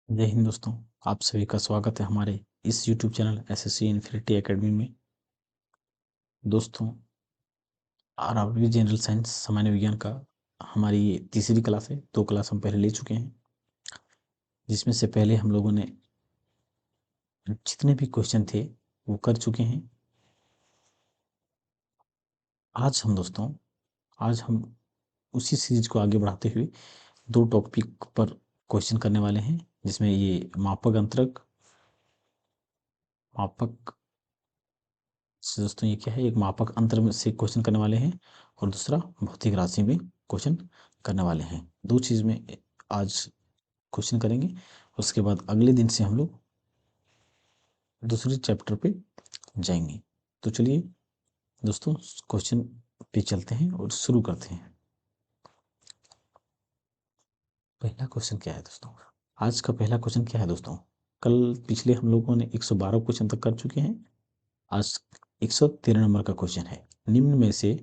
जय हिंद दोस्तों। आप सभी का स्वागत है हमारे इस YouTube channel SSC infinity academy में। दोस्तों, आरआरबी जनरल साइंस सामान्य विज्ञान का हमारी ये तीसरी क्लास है। 2 क्लास हम पहले ले चुके हैं, जिसमें से पहले हम लोगों ने जितने भी क्वेश्चन थे वो कर चुके हैं। आज हम उसी सीरीज को आगे बढ़ाते हुए 2 टॉपिक पर क्वेश्चन करने वाले हैं, जिसमें ये मापक दोस्तों ये क्या है, एक मापक अंतर में से क्वेश्चन करने वाले हैं और दूसरा भौतिक राशि में क्वेश्चन करने वाले हैं। 2 चीज में आज क्वेश्चन करेंगे। उसके बाद अगले दिन से हम लोग दूसरे चैप्टर पे जाएंगे। तो चलिए दोस्तों, क्वेश्चन पे चलते हैं और शुरू करते हैं। पहला क्वेश्चन क्या है दोस्तों? आज का पहला क्वेश्चन क्या है दोस्तों? कल पिछले हम लोगों ने 112 क्वेश्चन तक कर चुके हैं। आज 113 नंबर का क्वेश्चन है। निम्न में से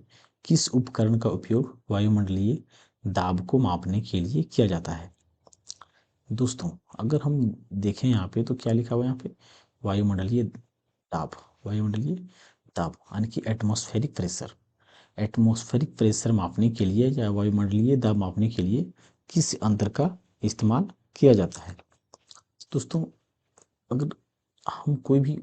किस उपकरण का उपयोग वायुमंडलीय दाब को मापने के लिए किया जाता है? दोस्तों, अगर हम देखें यहाँ पे तो क्या लिखा हुआ है यहाँ पे? वायुमंडलीय दाब। वायुमंडलीय दाब यानी कि एटमॉस्फेरिक प्रेशर। एटमॉस्फेरिक प्रेशर मापने के लिए या वायुमंडलीय दाब मापने के लिए किस यंत्र का इस्तेमाल किया जाता है? दोस्तों, अगर हम कोई भी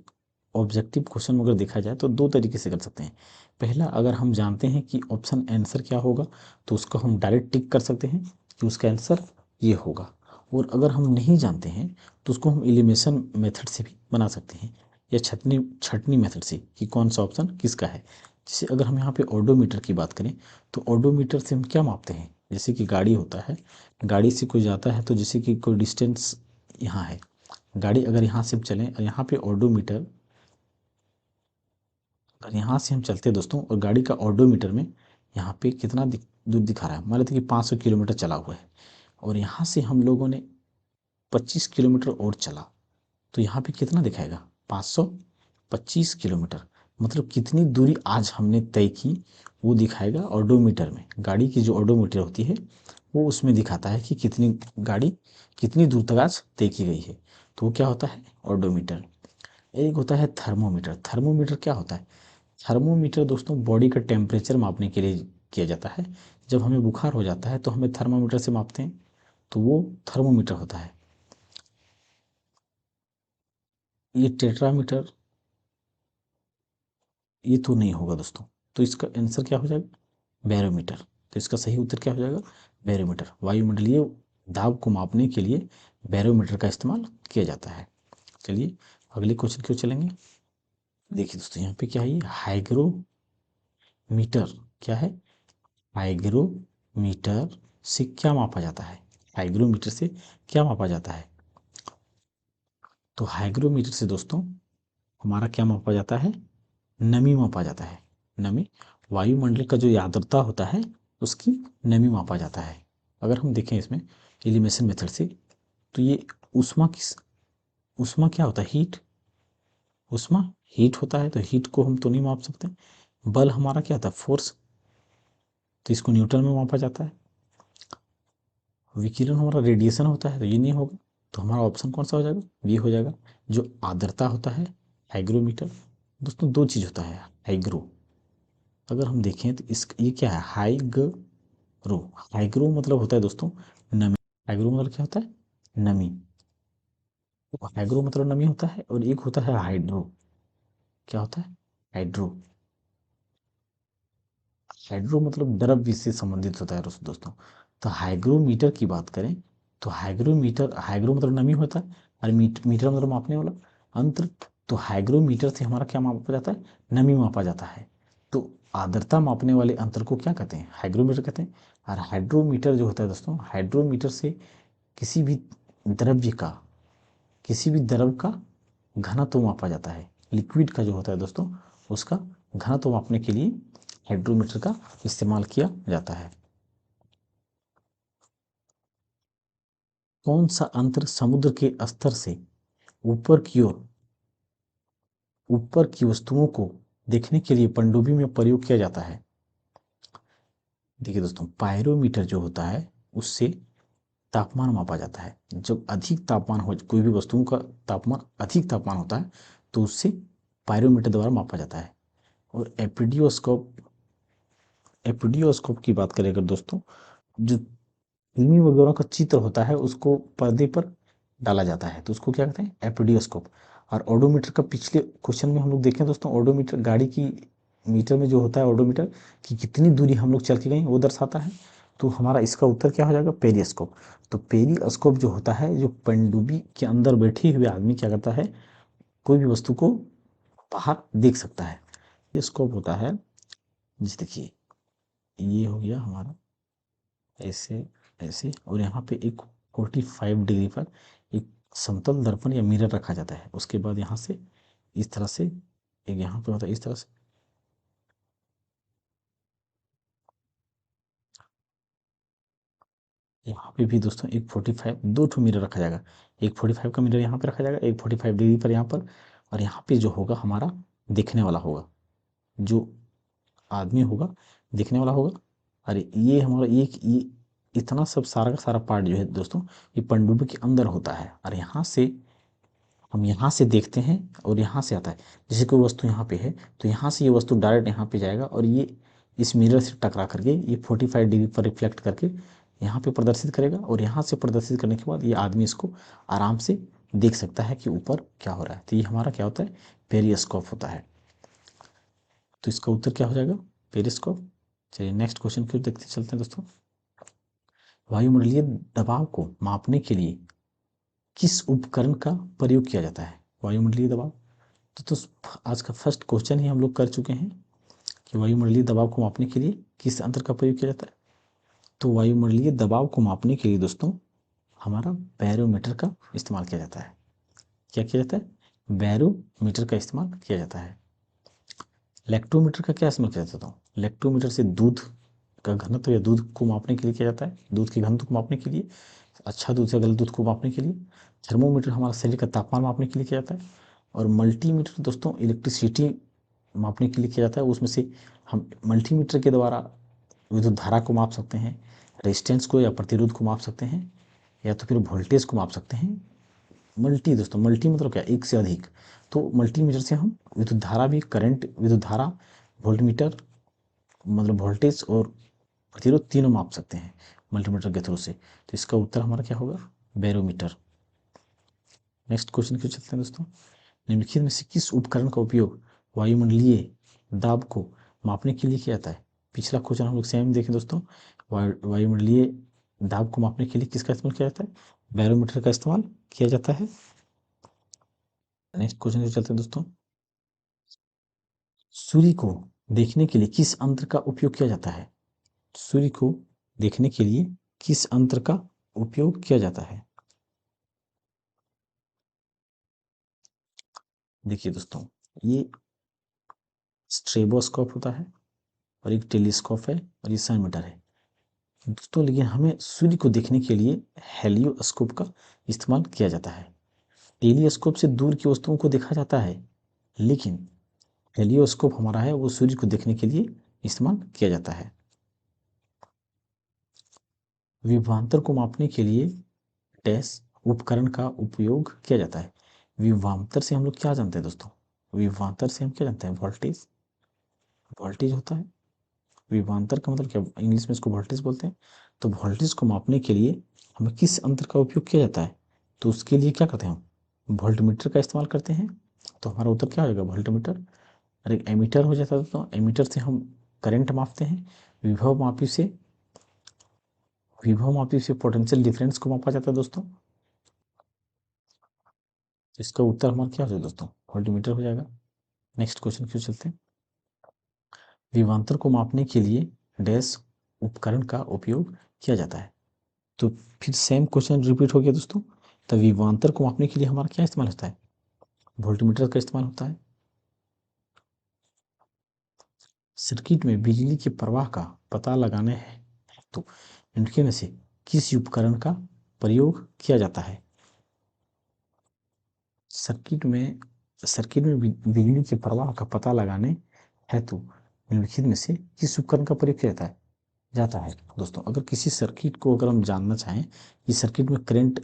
ऑब्जेक्टिव क्वेश्चन अगर देखा जाए तो 2 तरीके से कर सकते हैं। पहला, अगर हम जानते हैं कि ऑप्शन आंसर क्या होगा तो उसको हम डायरेक्ट टिक कर सकते हैं कि उसका आंसर ये होगा। और अगर हम नहीं जानते हैं तो उसको हम एलिमिनेशन मेथड से भी बना सकते हैं, या छटनी छटनी मेथड से कि कौन सा ऑप्शन किसका है। जैसे अगर हम यहाँ पे ओडोमीटर की बात करें तो ओडोमीटर से हम क्या मापते हैं? जैसे कि गाड़ी होता है, गाड़ी से कोई जाता है तो जैसे कि कोई डिस्टेंस यहाँ है, गाड़ी अगर यहाँ से हम चलें और यहाँ पे ओडोमीटर, अगर यहाँ से हम चलते हैं दोस्तों और गाड़ी का ओडोमीटर में यहाँ पे कितना दूर दिखा रहा है, मान लेते हैं कि 500 किलोमीटर चला हुआ है और यहाँ से हम लोगों ने 25 किलोमीटर और चला तो यहाँ पे कितना दिखाएगा? 525 किलोमीटर। मतलब कितनी दूरी आज हमने तय की वो दिखाएगा ओडोमीटर में। गाड़ी की जो ओडोमीटर होती है वो उसमें दिखाता है कि गाड़ी कितनी दूर तक आज तय की गई है। तो वो क्या होता है? ओडोमीटर। एक होता है थर्मोमीटर। थर्मोमीटर क्या होता है? थर्मोमीटर दोस्तों बॉडी का टेम्परेचर मापने के लिए किया जाता है। जब हमें बुखार हो जाता है तो हमें थर्मोमीटर से मापते हैं, तो वो थर्मोमीटर होता है। ये टेट्रामीटर ये तो नहीं होगा दोस्तों। तो इसका आंसर क्या हो जाएगा? बैरोमीटर। तो इसका सही उत्तर क्या हो जाएगा? बैरोमीटर। वायुमंडलीय दाब को मापने के लिए बैरोमीटर का इस्तेमाल किया जाता है। चलिए अगले क्वेश्चन क्यों चलेंगे। देखिए दोस्तों, यहाँ पे क्या है? ये हाइग्रोमीटर। क्या है? हाइग्रोमीटर से क्या मापा जाता है? हाइग्रोमीटर से क्या मापा जाता है? तो हाइग्रोमीटर से दोस्तों हमारा क्या मापा जाता है? नमी मापा जाता है। नमी, वायुमंडल का जो आर्द्रता होता है उसकी नमी मापा जाता है। अगर हम देखें इसमें एलिमिनेशन मेथड से तो ये ऊष्मा क्या होता है? हीट। ऊष्मा हीट होता है, तो हीट को हम तो नहीं माप सकते। बल हमारा क्या होता है? फोर्स। तो इसको न्यूटन में मापा जाता है। विकिरण हमारा रेडिएशन होता है, तो ये नहीं होगा। तो हमारा ऑप्शन कौन सा हो जाएगा? बी हो जाएगा। जो आर्द्रता होता है, हाइग्रोमीटर। दोस्तों 2 चीज होता है हाइग्रो। अगर हम देखें तो इस ये क्या है? हाइग्रो। हाइग्रो मतलब होता है दोस्तों नमी। हाइग्रो मतलब क्या होता है? नमी। तो हाइग्रो मतलब नमी होता है और एक होता है हाइड्रो। क्या होता है? हाइड्रो। हाइड्रो मतलब द्रव्य से संबंधित होता है दोस्तों। तो हाइग्रोमीटर की बात करें तो हाइग्रो मतलब नमी होता है और मीटर मतलब मापने वाला अंतर। तो हाइग्रोमीटर से हमारा क्या मापा जाता है? नमी मापा जाता है। तो आर्द्रता मापने वाले अंतर को क्या कहते हैं? हाइग्रोमीटर कहते हैं। और हाइड्रोमीटर जो होता है दोस्तों, हाइड्रोमीटर से किसी भी द्रव्य का किसी भी द्रव का घनत्व मापा जाता है। लिक्विड का जो होता है दोस्तों उसका घनत्व मापने के लिए हाइड्रोमीटर का इस्तेमाल किया जाता है। कौन सा अंतर समुद्र के स्तर से ऊपर की ओर ऊपर की वस्तुओं को देखने के लिए पनडुब्बी में प्रयोग किया जाता है? देखिए दोस्तों, पायरोमीटर जो होता है उससे तापमान मापा जाता है। जब अधिक तापमान हो, कोई भी वस्तुओं का तापमान अधिक तापमान होता है तो उससे पायरोमीटर द्वारा मापा जाता है। और एपिडियोस्कोप की बात करें अगर दोस्तों, जो फिल्मी वगैरह का चित्र होता है उसको पर्दे पर डाला जाता है तो उसको क्या कहते हैं, एपिडियोस्कोप। और ओडोमीटर का पिछले क्वेश्चन में हम लोग देखें दोस्तों, ओडोमीटर गाड़ी की मीटर में जो होता है ओडोमीटर की कितनी दूरी हम लोग चल के गए वो दर्शाता है। तो हमारा इसका उत्तर क्या हो जाएगा, पेरिस्कोप। तो पेरिस्कोप जो होता है, जो पनडुब्बी के अंदर बैठे हुए आदमी क्या करता है, कोई भी वस्तु को बाहर देख सकता है। पेरिस्कोप होता है, जैसे देखिए ये हो गया हमारा ऐसे ऐसे, और यहाँ पे एक 45 डिग्री पर एक समतल दर्पण या मिरर रखा जाता है। उसके बाद यहाँ से इस तरह से एक यहाँ पे होता है इस तरह से, यहाँ पे भी दोस्तों एक 45 दो ठो मिरर रखा जाएगा। एक 45 का मिरर यहाँ पे रखा जाएगा, एक 45 डिग्री पर यहाँ पर। और यहाँ पे जो होगा हमारा देखने वाला होगा, जो आदमी होगा देखने वाला होगा। अरे ये हमारा ये इतना सब सारा का सारा पार्ट जो है दोस्तों, ये पनडुब्बी के अंदर होता है। और यहाँ से हम यहाँ से देखते हैं और यहाँ से आता है। जैसे कोई वस्तु यहाँ पे है तो यहाँ से ये वस्तु डायरेक्ट यहाँ पे जाएगा और ये इस मिरर से टकरा करके ये 45 डिग्री पर रिफ्लेक्ट करके यहाँ पे प्रदर्शित करेगा। और यहाँ से प्रदर्शित करने के बाद ये आदमी इसको आराम से देख सकता है कि ऊपर क्या हो रहा है। तो ये हमारा क्या होता है, पेरिस्कोप होता है। तो इसका उत्तर क्या हो जाएगा, पेरिस्कोप। चलिए नेक्स्ट क्वेश्चन की ओर देखते चलते हैं दोस्तों। वायुमंडलीय दबाव को मापने के लिए किस उपकरण का प्रयोग किया जाता है, वायुमंडलीय दबाव। तो आज का फर्स्ट क्वेश्चन ही हम लोग कर चुके हैं कि वायुमंडलीय दबाव को मापने के लिए किस यंत्र का प्रयोग किया जाता है। तो वायुमंडलीय दबाव को मापने के लिए दोस्तों हमारा बैरोमीटर का इस्तेमाल किया जाता है। क्या किया जाता है, बैरोमीटर का इस्तेमाल किया जाता है। लैक्टोमीटर का क्या इस्तेमाल किया जाता है, लैक्टोमीटर से दूध का घनत्व या दूध को मापने के लिए किया जाता है, दूध के घनत्व को मापने के लिए, अच्छा दूध या गलत दूध को मापने के लिए। थर्मोमीटर हमारा शरीर का तापमान मापने के लिए किया जाता है। और मल्टीमीटर दोस्तों इलेक्ट्रिसिटी मापने के लिए किया जाता है। उसमें से हम मल्टीमीटर के द्वारा विद्युत धारा को माप सकते हैं, रेजिस्टेंस को या प्रतिरोध को माप सकते हैं, या तो फिर वोल्टेज को माप सकते हैं। मल्टी दोस्तों, मल्टी मतलब क्या, एक से अधिक। तो मल्टीमीटर से हम विद्युत धारा भी, करंट, विद्युत धारा, वोल्टमीटर मतलब वोल्टेज और प्रतिरोध तीनों माप सकते हैं मल्टीमीटर के थ्रू से। तो इसका उत्तर हमारा क्या होगा, बैरोमीटर। नेक्स्ट क्वेश्चन की ओर चलते हैं दोस्तों। निम्नलिखित में से किस उपकरण का उपयोग वायुमंडलीय दाब को मापने के लिए किया जाता है। पिछला क्वेश्चन हम लोग सेम देखें दोस्तों, वायुमंडलीय दाब को मापने के लिए किसका इस्तेमाल किया जाता है, बैरोमीटर का इस्तेमाल किया जाता है। नेक्स्ट क्वेश्चन की ओर चलते हैं दोस्तों। सूर्य को देखने के लिए किस यंत्र का उपयोग किया जाता है, सूर्य को देखने के लिए किस यंत्र का उपयोग किया जाता है। देखिए दोस्तों, ये स्ट्रेबोस्कोप होता है और एक टेलीस्कोप है और ये सनमीटर है दोस्तों। लेकिन हमें सूर्य को देखने के लिए हेलियोस्कोप का इस्तेमाल किया जाता है। टेलीस्कोप से दूर की वस्तुओं को देखा जाता है, लेकिन हेलियोस्कोप हमारा है वो सूर्य को देखने के लिए इस्तेमाल किया जाता है। विभवांतर को मापने के लिए डैश उपकरण का उपयोग किया जाता है। विभवांतर से हम लोग क्या जानते हैं दोस्तों, विभवांतर से हम क्या जानते हैं, वोल्टेज, वोल्टेज होता है। विभवांतर का मतलब क्या, इंग्लिश में इसको वोल्टेज बोलते हैं। तो वोल्टेज को मापने के लिए हमें किस यंत्र का उपयोग किया जाता है, तो उसके लिए क्या करते हैं, हम वोल्टमीटर का इस्तेमाल करते हैं। तो हमारा उत्तर क्या होगा, वोल्टमीटर। और एक एमीटर हो जाता है दोस्तों, एमीटर से हम करंट मापते हैं। विभव मापी से पोटेंशियल डिफरेंस को मापा जाता है दोस्तों। तो इसका उत्तर हमारा क्या हो जाएगा दोस्तों, वोल्टमीटर हो जाएगा। नेक्स्ट क्वेश्चन क्यों चलते हैं। विभवांतर को मापने के लिए डैश उपकरण का उपयोग किया जाता है। तो फिर सेम क्वेश्चन रिपीट हो गया दोस्तों। तो विभवांतर को मापने के लिए हमारा क्या इस्तेमाल होता है, वोल्टमीटर का इस्तेमाल होता है। सर्किट में बिजली के प्रवाह का पता लगाने है तो इनके में से किस उपकरण का प्रयोग किया जाता है। सर्किट में बिजली के प्रवाह का पता लगाने हेतु निम्नलिखित में से किस उपकरण का प्रयोग किया जाता है। जाता है दोस्तों। अगर किसी सर्किट को अगर हम जानना चाहें कि सर्किट में करंट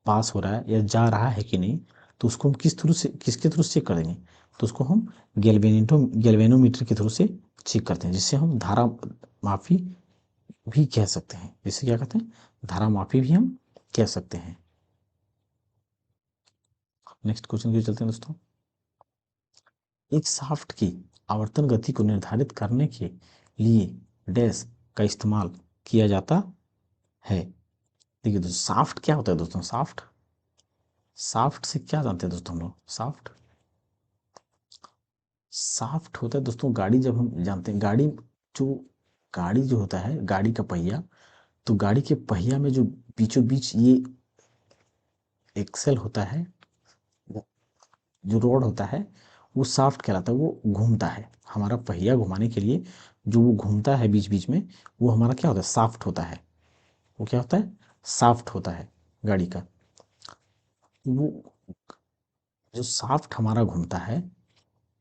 पास हो रहा है या जा रहा है कि नहीं, तो उसको हम किसके थ्रू चेक कर देंगे, तो उसको हम गैल्वेनोमीटर के थ्रू से चेक करते हैं, जिससे हम धारा मापी भी कह सकते हैं। जिसे क्या कहते हैं, धारा मापी भी हम कह सकते हैं। नेक्स्ट क्वेश्चन की चलते हैं दोस्तों। एक शाफ्ट की आवर्तन गति को निर्धारित करने के लिए डैश का इस्तेमाल किया जाता है। देखिए दोस्तों, शाफ्ट क्या होता है दोस्तों, शाफ्ट से क्या जानते हैं दोस्तों हम लोग, शाफ्ट होता है दोस्तों गाड़ी, जब हम जानते हैं जो गाड़ी जो होता है, गाड़ी का पहिया, तो गाड़ी के पहिया में जो बीचों बीच ये एक्सेल होता है, जो रोड होता है, वो शाफ्ट कहलाता है। वो घूमता है, हमारा पहिया घुमाने के लिए जो वो घूमता है बीच बीच में, वो हमारा क्या होता है, शाफ्ट होता है। वो क्या होता है, शाफ्ट होता है गाड़ी का। वो जो शाफ्ट हमारा घूमता है,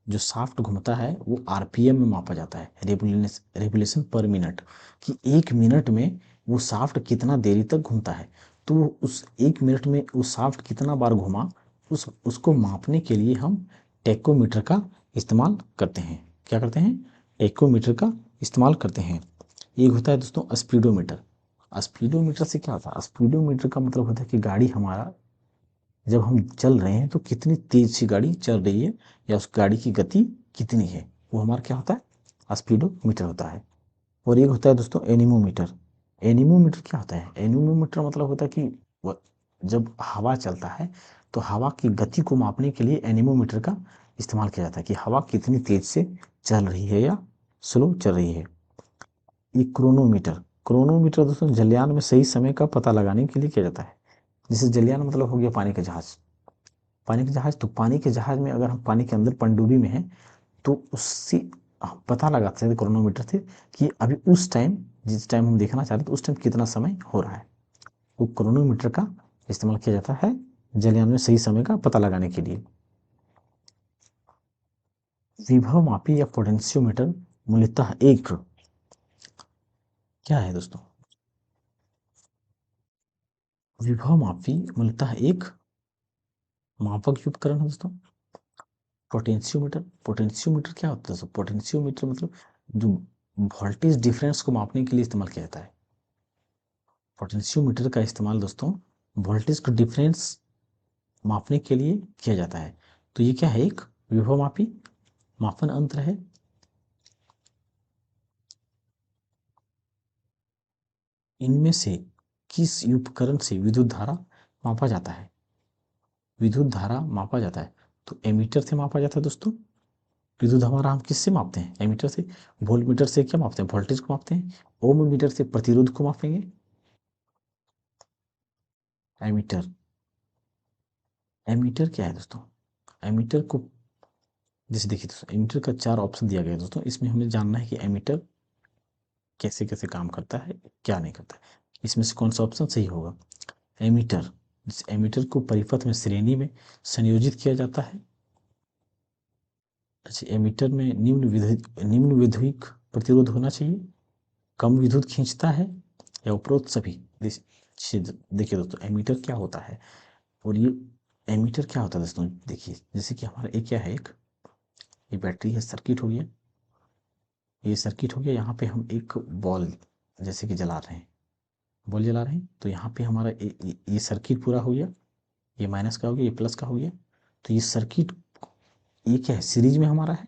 जो शाफ्ट घूमता है वो आरपीएम में मापा जाता है, रेवोल्यूशन पर मिनट, कि एक मिनट में वो शाफ्ट कितना देरी तक घूमता है। तो उस एक मिनट में वो शाफ्ट कितना बार घूमा, उसको मापने के लिए हम टेकोमीटर का इस्तेमाल करते हैं। क्या करते हैं, टेकोमीटर का इस्तेमाल करते हैं। एक होता है दोस्तों स्पीडोमीटर। स्पीडोमीटर से क्या होता है, स्पीडोमीटर का मतलब होता है कि गाड़ी हमारा जब हम चल रहे हैं तो कितनी तेज सी गाड़ी चल रही है, या उस गाड़ी की गति कितनी है, वो हमारा क्या होता है, स्पीडोमीटर होता है। और एक होता है दोस्तों एनीमोमीटर। एनीमोमीटर क्या होता है, एनीमोमीटर मतलब होता है कि जब हवा चलता है तो हवा की गति को मापने के लिए एनीमोमीटर का इस्तेमाल किया जाता है, कि हवा कितनी तेज से चल रही है या स्लो चल रही है। ये क्रोनोमीटर, क्रोनोमीटर दोस्तों जलयान में सही समय का पता लगाने के लिए किया जाता है। जैसे जलयान मतलब हो गया पानी का जहाज, पानी के जहाज, तो पानी के जहाज में अगर हम पानी के अंदर पनडुब्बी में हैं, तो उससे हम पता लगा सकते थे क्रोनोमीटर से कि अभी उस टाइम, जिस टाइम हम देखना चाहते थे उस टाइम कितना समय हो रहा है। वो क्रोनोमीटर का इस्तेमाल किया जाता है जलयान में सही समय का पता लगाने के लिए। विभव मापी या पोटेंशियोमीटर मूलतः एक क्या है दोस्तों, विभव मापी मूलतः एक मापक उपकरण है दोस्तों। पोटेंशियोमीटर, पोटेंशियोमीटर क्या होता है दोस्तों, पोटेंशियोमीटर मतलब जो वोल्टेज डिफरेंस को मापने के लिए इस्तेमाल किया जाता है। पोटेंशियोमीटर का इस्तेमाल दोस्तों वोल्टेज का डिफरेंस मापने के लिए किया जाता है। तो ये क्या है, एक विभवमापी मापन यंत्र है। इनमें से किस उपकरण से विद्युत धारा मापा जाता है, विद्युत धारा मापा जाता है, तो एमीटर से मापा जाता है दोस्तों। विद्युत हमारा हम किससे मापते हैं, एमीटर से। वोल्टमीटर से क्या मापते हैं, वोल्टेज को मापते हैं। ओम मीटर से प्रतिरोध को मापेंगे। एमीटर, एमीटर क्या है दोस्तों, एमीटर को जैसे देखिए दोस्तों, एमीटर का 4 ऑप्शन दिया गया है दोस्तों। इसमें हमें जानना है कि एमीटर कैसे कैसे काम करता है, क्या नहीं करता है। इसमें से कौन सा ऑप्शन सही होगा, एमीटर, जिस एमीटर को परिपथ में श्रेणी में संयोजित किया जाता है। अच्छा, एमीटर में निम्न विद्युत प्रतिरोध होना चाहिए, कम विद्युत खींचता है, या उपरोक्त सभी। देखिए दोस्तों, एमीटर क्या होता है, और ये एमीटर क्या होता है दोस्तों, देखिए जैसे कि हमारा एक क्या है, एक ये बैटरी है, सर्किट हो गया, ये सर्किट हो गया। यहाँ पे हम एक बॉल जैसे कि जला रहे हैं, बॉल जला रहे हैं, तो यहाँ पे हमारा ये सर्किट पूरा हो गया, ये माइनस का हो गया, ये प्लस का हो गया। तो ये सर्किट, ये क्या है, सीरीज में हमारा है,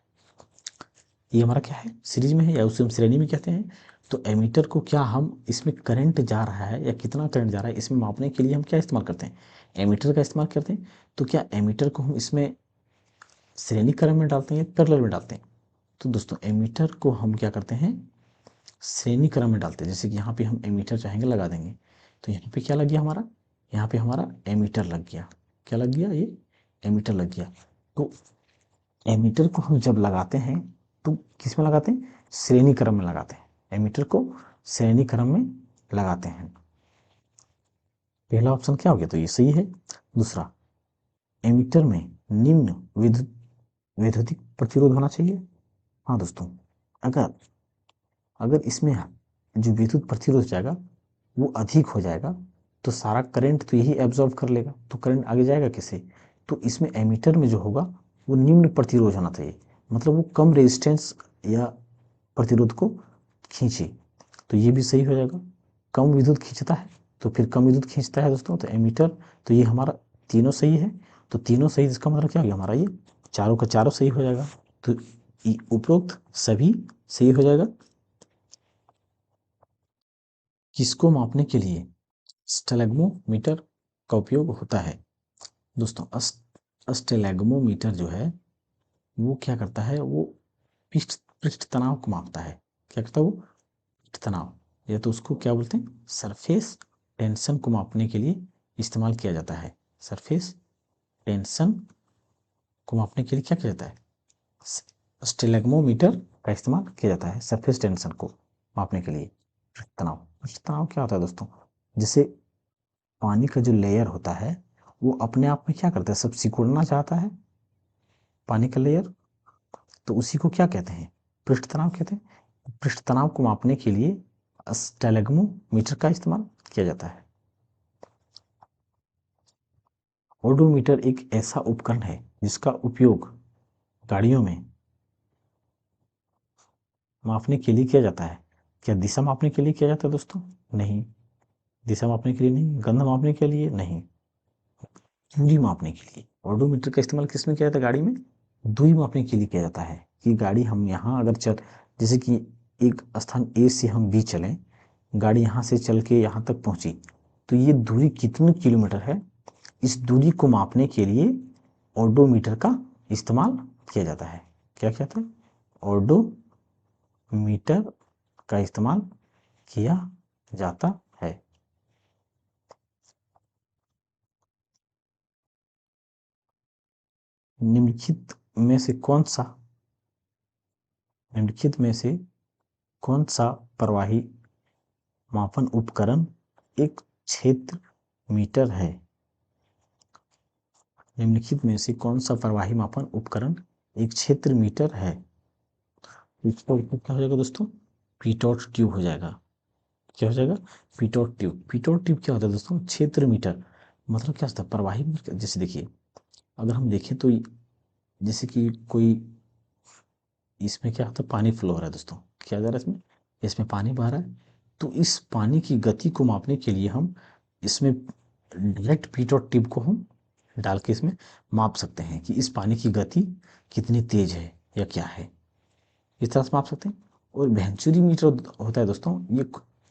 ये हमारा क्या है, सीरीज में है, या उसे हम श्रेणी में कहते हैं। तो एमीटर को क्या हम इसमें करंट जा रहा है या कितना करंट जा रहा है, इसमें मापने के लिए हम क्या इस्तेमाल करते हैं, एमीटर का इस्तेमाल करते हैं। तो क्या एमीटर को हम इसमें श्रेणी क्रम में डालते हैं या पैरेलल में डालते हैं, तो दोस्तों एमीटर को हम क्या करते हैं, श्रेणी क्रम में डालते हैं। जैसे कि यहाँ पे हम एमीटर चाहेंगे लगा देंगे, तो यहाँ पे क्या लग गया हमारा, यहाँ पे हमारा एमीटर लग गया, क्या लग गया, ये एमीटर लग गया। तो एमीटर को हम जब लगाते हैं तो किस में लगाते हैं, श्रेणी क्रम में लगाते हैं, एमीटर को श्रेणी क्रम में लगाते हैं। पहला ऑप्शन क्या हो गया, तो ये सही है। दूसरा, एमीटर में निम्न विद्युतिक प्रतिरोध होना चाहिए। हाँ दोस्तों, अगर अगर इसमें जो विद्युत प्रतिरोध हो जाएगा वो अधिक हो जाएगा, तो सारा करंट तो यही एब्जॉर्ब कर लेगा, तो करंट आगे जाएगा कैसे? तो इसमें एमीटर में जो होगा वो निम्न प्रतिरोध होना चाहिए, मतलब वो कम रेजिस्टेंस या प्रतिरोध को खींचे, तो ये भी सही हो जाएगा। कम विद्युत खींचता है, तो फिर कम विद्युत खींचता है दोस्तों, तो एमीटर, तो ये हमारा तीनों सही है। तो तीनों सही, इसका मतलब क्या हो गया हमारा, ये चारों का चारों सही हो जाएगा। तो उपरोक्त सभी सही हो जाएगा। किसको मापने के लिए स्टेलेग्मोमीटर का उपयोग होता है? दोस्तों स्टेलेग्मोमीटर जो है वो क्या करता है, वो पृष्ठ पृष्ठ तनाव को मापता है। क्या करता है वो? पृष्ठ तनाव, या तो उसको क्या बोलते हैं, सरफेस टेंशन को मापने के लिए इस्तेमाल किया जाता है। सरफेस टेंशन को मापने के लिए क्या किया जाता है? स्टेलेग्मोमीटर का इस्तेमाल किया जाता है सरफेस टेंशन को मापने के लिए। तनाव, तनाव क्या होता है दोस्तों? जैसे पानी का जो लेयर होता है वो अपने आप में क्या करता है, सब सिकुड़ना चाहता है, पानी का लेयर, तो उसी को क्या कहते हैं, पृष्ठ तनाव कहते हैं। पृष्ठ तनाव को मापने के लिए स्टेलेग्मोमीटर का इस्तेमाल किया जाता है। ओडोमीटर एक ऐसा उपकरण है जिसका उपयोग गाड़ियों में मापने के लिए किया जाता है। क्या दिशा मापने के लिए किया जाता है दोस्तों? नहीं, दिशा मापने के लिए नहीं। गंध मापने के लिए नहीं, दूरी मापने के लिए। ओडोमीटर का इस्तेमाल किस में किया जाता है? गाड़ी में दूरी मापने के लिए किया जाता है, कि गाड़ी हम यहाँ अगर चल, जैसे कि एक स्थान ए से हम बी चलें, गाड़ी यहाँ से चल के यहाँ तक पहुँची, तो ये दूरी कितनी किलोमीटर है, इस दूरी को मापने के लिए ओडोमीटर का इस्तेमाल किया जाता है। क्या कहते हैं? ओडोमीटर का इस्तेमाल किया जाता है। निम्नलिखित में से कौन सा निम्नलिखित में से कौन सा प्रवाही मापन उपकरण एक क्षेत्र मीटर है? निम्नलिखित में से कौन सा प्रवाही मापन उपकरण एक क्षेत्र मीटर है? इसका उत्तर क्या हो जाएगा दोस्तों? पीटॉट ट्यूब हो जाएगा। क्या हो जाएगा? पीटॉट ट्यूब। पीटॉट ट्यूब क्या होता है दोस्तों? क्षेत्र मीटर, मतलब क्या होता है, प्रवाही, जैसे देखिए, अगर हम देखें तो जैसे कि कोई, इसमें क्या होता है, पानी फ्लो हो रहा है दोस्तों, क्या जा रहा है इसमें, इसमें पानी बह रहा है, तो इस पानी की गति को मापने के लिए हम इसमें डायरेक्ट पीटॉट टिप को हम डाल के इसमें माप सकते हैं कि इस पानी की गति कितनी तेज है या क्या है, इस तरह से माप सकते हैं। और वेंचुरी मीटर होता है दोस्तों,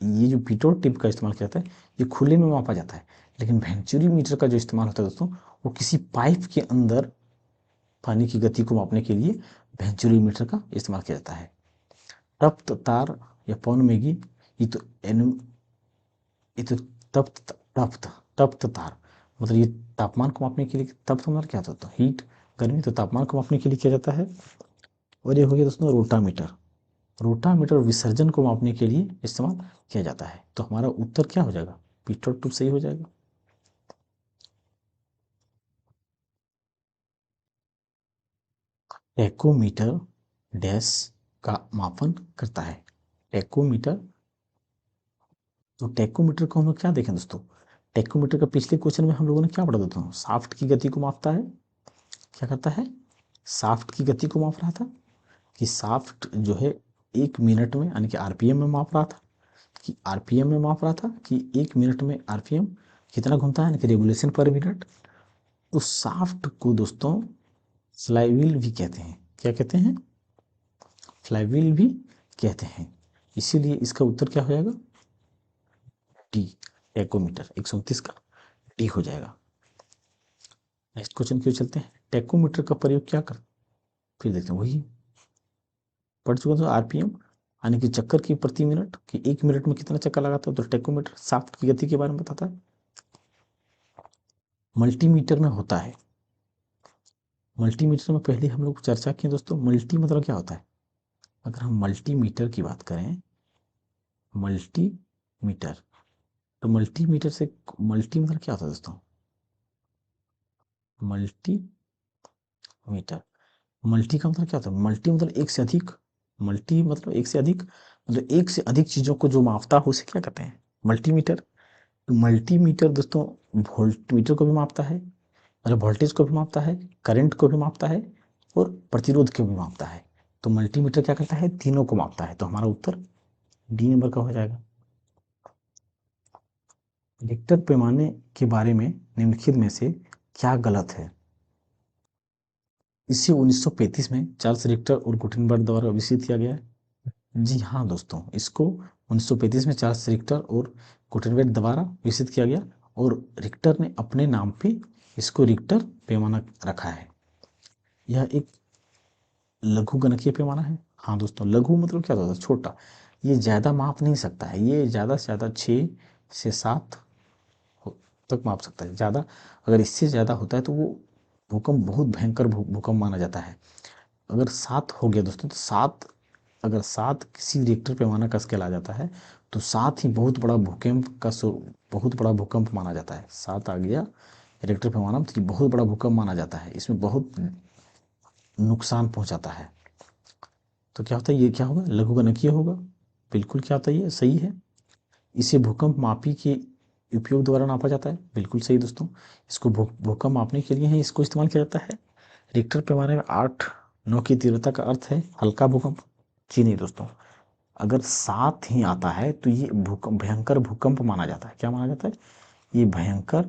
ये जो पीटॉट टिप का इस्तेमाल किया जाता है ये खुले में मापा जाता है, लेकिन वेंचुरी मीटर का जो इस्तेमाल होता है दोस्तों वो किसी पाइप के अंदर पानी की गति को मापने के लिए वेंचुरी मीटर का इस्तेमाल किया जाता है। तप्त तार या पौन मेगी, ये तो ये तो तप्त तप्त तप्त तार, मतलब ये तापमान को मापने के लिए, तप्त मतलब क्या होता है, हीट, गर्मी, तो तापमान को मापने के लिए किया जाता है। और ये हो गया दोस्तों रोटामीटर। रोटामीटर विसर्जन को मापने के लिए इस्तेमाल किया जाता है। तो हमारा उत्तर क्या हो जाएगा? पीटॉट ट्यूब सही हो जाएगा। टेकोमीटर डैश का मापन करता है। टेकोमीटर, तो टेकोमीटर को हम लोग क्या देखें दोस्तों, टेकोमीटर का पिछले क्वेश्चन में हम लोगों ने क्या पढ़ा दोस्तों, शाफ्ट की गति को मापता है। क्या करता है? शाफ्ट की गति को माप रहा था, कि शाफ्ट जो है 1 मिनट में, यानी कि आरपीएम में माप रहा था, कि आरपीएम में माप रहा था, कि 1 मिनट में आरपीएम कितना घूमता है, यानी कि रेवोल्यूशन पर मिनट। तो शाफ्ट को दोस्तों फ्लाईव्हील भी कहते हैं। क्या कहते हैं? फ्लाईव्हील भी कहते हैं। इसीलिए इसका उत्तर क्या हो जाएगा? डी, टेकोमीटर 129 का डी हो जाएगा। नेक्स्ट क्वेश्चन क्यों चलते हैं। टेकोमीटर का प्रयोग क्या कर, फिर देखते हैं, वही पढ़ चुका था, आरपीएम यानी कि चक्कर की प्रति मिनट, कि 1 मिनट में कितना चक्कर लगाता है, तो टेकोमीटर शाफ्ट की गति के बारे में बताता है। मल्टीमीटर में होता है, मल्टीमीटर में पहले हम लोग चर्चा किए दोस्तों, मल्टी मतलब क्या होता है, अगर हम मल्टीमीटर की बात करें, मल्टीमीटर, तो मल्टीमीटर से, मल्टी मतलब क्या होता है दोस्तों, मल्टीमीटर, मल्टी का मतलब क्या होता है, मल्टी मतलब एक से अधिक, मल्टी मतलब एक से अधिक, मतलब एक से अधिक चीजों को जो मापता है उसे क्या कहते हैं? मल्टीमीटर। तो मल्टीमीटर दोस्तों वोल्टमीटर को भी मापता है, मतलब वोल्टेज को भी मापता है, करंट को भी मापता है और प्रतिरोध को भी मापता है। तो मल्टीमीटर क्या करता है? तीनों को मापता है। तो हमारा उत्तर डी नंबर का हो जाएगा। रिक्टर पैमाने के बारे में निम्नलिखित में से क्या गलत है? इसे 1935 में चार्ल्स रिक्टर और गुटेनबर्ग द्वारा विकसित किया गया है। जी हाँ दोस्तों, इसको 1935 में चार्ल्स रिक्टर और गुटेनबर्ग द्वारा विकसित किया गया और रिक्टर ने अपने नाम पे इसको रिक्टर पैमाना रखा है। यह एक लघु गणकीय पैमाना है। हाँ दोस्तों, लघु मतलब क्या होता है? छोटा। ये ज़्यादा माप नहीं सकता है, ये ज़्यादा से ज़्यादा 6 से 7 तक माप सकता है। ज़्यादा अगर इससे ज़्यादा होता है तो वो भूकंप बहुत भयंकर भूकंप माना जाता है। अगर 7 हो गया दोस्तों, तो 7, अगर 7 किसी रिक्टर पैमाना का स्केल आ जाता है तो 7 ही बहुत बड़ा भूकंप का बहुत बड़ा भूकंप माना जाता है। 7 आ गया रिक्टर पैमाना तो ये बहुत बड़ा भूकंप माना जाता है, इसमें बहुत नुकसान पहुंचाता है। तो क्या होता है? ये क्या होगा? लघुगणकीय होगा। बिल्कुल क्या होता है? ये सही है। इसे भूकंप मापी के उपयोग द्वारा नापा जाता है। बिल्कुल सही दोस्तों। इसको भूकंप मापने के लिए ही इसको इस्तेमाल किया जाता है। रिक्टर पैमाने में 8-9 की तीव्रता का अर्थ है हल्का भूकंप। जी नहीं दोस्तों, अगर 7 ही आता है तो ये भूकंप, भयंकर भूकंप माना जाता है। क्या माना जाता है? ये भयंकर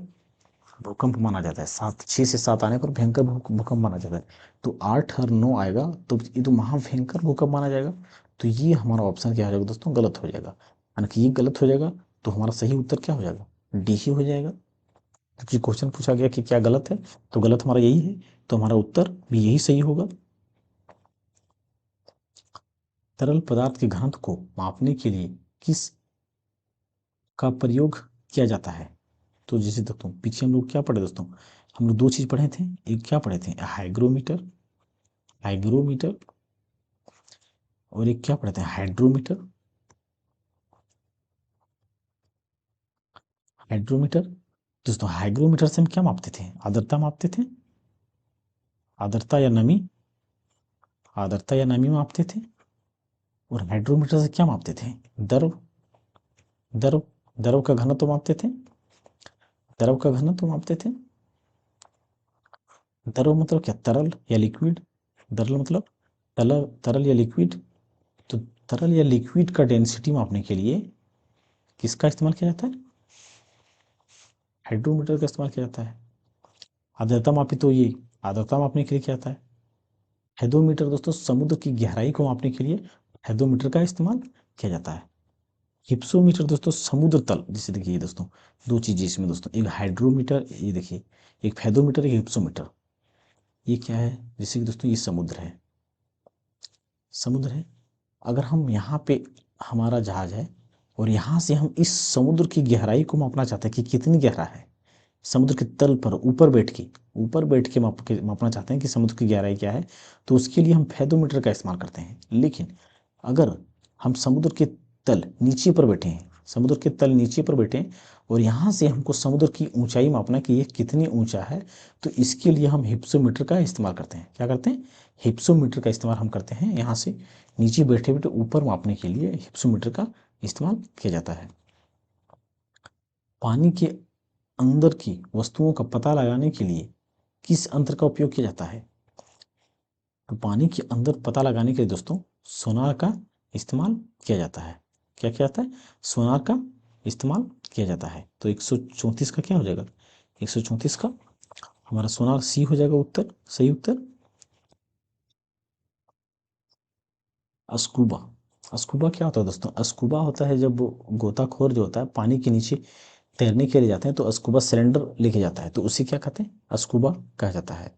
भूकंप माना जाता है। 6 से 7 आने पर भयंकर भूकंप माना जाता है। तो 8 और 9 आएगा तो ये तो महाभयंकर भूकंप माना जाएगा। तो ये हमारा ऑप्शन क्या हो जाएगा दोस्तों? गलत हो जाएगा। यानी कि ये गलत हो जाएगा तो हमारा सही उत्तर क्या हो जाएगा? डी ही हो जाएगा। क्योंकि क्वेश्चन पूछा गया कि क्या गलत है, तो गलत हमारा यही है, तो हमारा उत्तर भी यही सही होगा। तरल पदार्थ के घनत्व को मापने के लिए किस का प्रयोग किया जाता है? तो जैसे दोस्तों पीछे हम लोग क्या पढ़े दोस्तों? हम लोग 2 चीज पढ़े थे। एक क्या पढ़े थे? हाइग्रोमीटर, हाइग्रोमीटर, और एक क्या पढ़े थे? हाइड्रोमीटर। हाइड्रोमीटर दोस्तों, हाइग्रोमीटर से हम क्या मापते थे? आर्द्रता मापते थे। आर्द्रता या नमी, आर्द्रता या नमी मापते थे। और हाइड्रोमीटर से क्या मापते थे? द्रव, द्रव, द्रव का घनत्व मापते थे। द्रव का घनत्व मापते थे। द्रव मतलब क्या? तरल या लिक्विड। तरल मतलब तरल, तरल या लिक्विड। तो तरल या लिक्विड का डेंसिटी मापने के लिए किसका इस्तेमाल किया जाता है? हाइड्रोमीटर का इस्तेमाल किया जाता है। आर्द्रता मापी तो ये आर्द्रता मापने के लिए क्या आता है? हेडोमीटर दोस्तों समुद्र की गहराई को मापने के लिए हेडोमीटर का इस्तेमाल किया जाता है। हिप्सोमीटर दोस्तों समुद्र तल, जैसे देखिए दोस्तों 2 चीजें इसमें दोस्तों, एक हाइड्रोमीटर, ये देखिए एक फेदोमीटर, एक हिप्सोमीटर। ये क्या है? जैसे कि दोस्तों ये समुद्र है, समुद्र है। अगर हम यहाँ पे हमारा जहाज है और यहाँ से हम इस समुद्र की गहराई को मापना चाहते हैं कि कितनी गहरा है, समुद्र के तल पर ऊपर बैठ के मापना चाहते हैं कि समुद्र की गहराई क्या है, तो उसके लिए हम फेदोमीटर का इस्तेमाल करते हैं। लेकिन अगर हम समुद्र के तल नीचे पर बैठे हैं, समुद्र के तल नीचे पर बैठे हैं और यहाँ से हमको समुद्र की ऊंचाई मापना कि ये कितनी ऊंचा है, तो इसके लिए हम हिप्सोमीटर का इस्तेमाल करते हैं। क्या करते हैं? हिप्सोमीटर का इस्तेमाल हम करते हैं। यहाँ से नीचे बैठे बैठे ऊपर मापने के लिए हिप्सोमीटर का इस्तेमाल किया जाता है। पानी के अंदर की वस्तुओं का पता लगाने के लिए किस यंत्र का उपयोग किया जाता है? तो पानी के अंदर पता लगाने के लिए दोस्तों सोनार का इस्तेमाल किया जाता है। क्या किया जाता है? सोनार का इस्तेमाल किया जाता है। तो 134 का क्या हो जाएगा? 134 का हमारा सोनार सी हो जाएगा उत्तर, सही उत्तर। अस्कूबा, अस्कूबा क्या होता है दोस्तों? अस्कूबा होता है जब गोताखोर जो होता है पानी के नीचे तैरने के लिए जाते हैं तो अस्कूबा सिलेंडर लेके जाता है, तो उसे क्या कहते हैं? अस्कूबा कहा जाता है।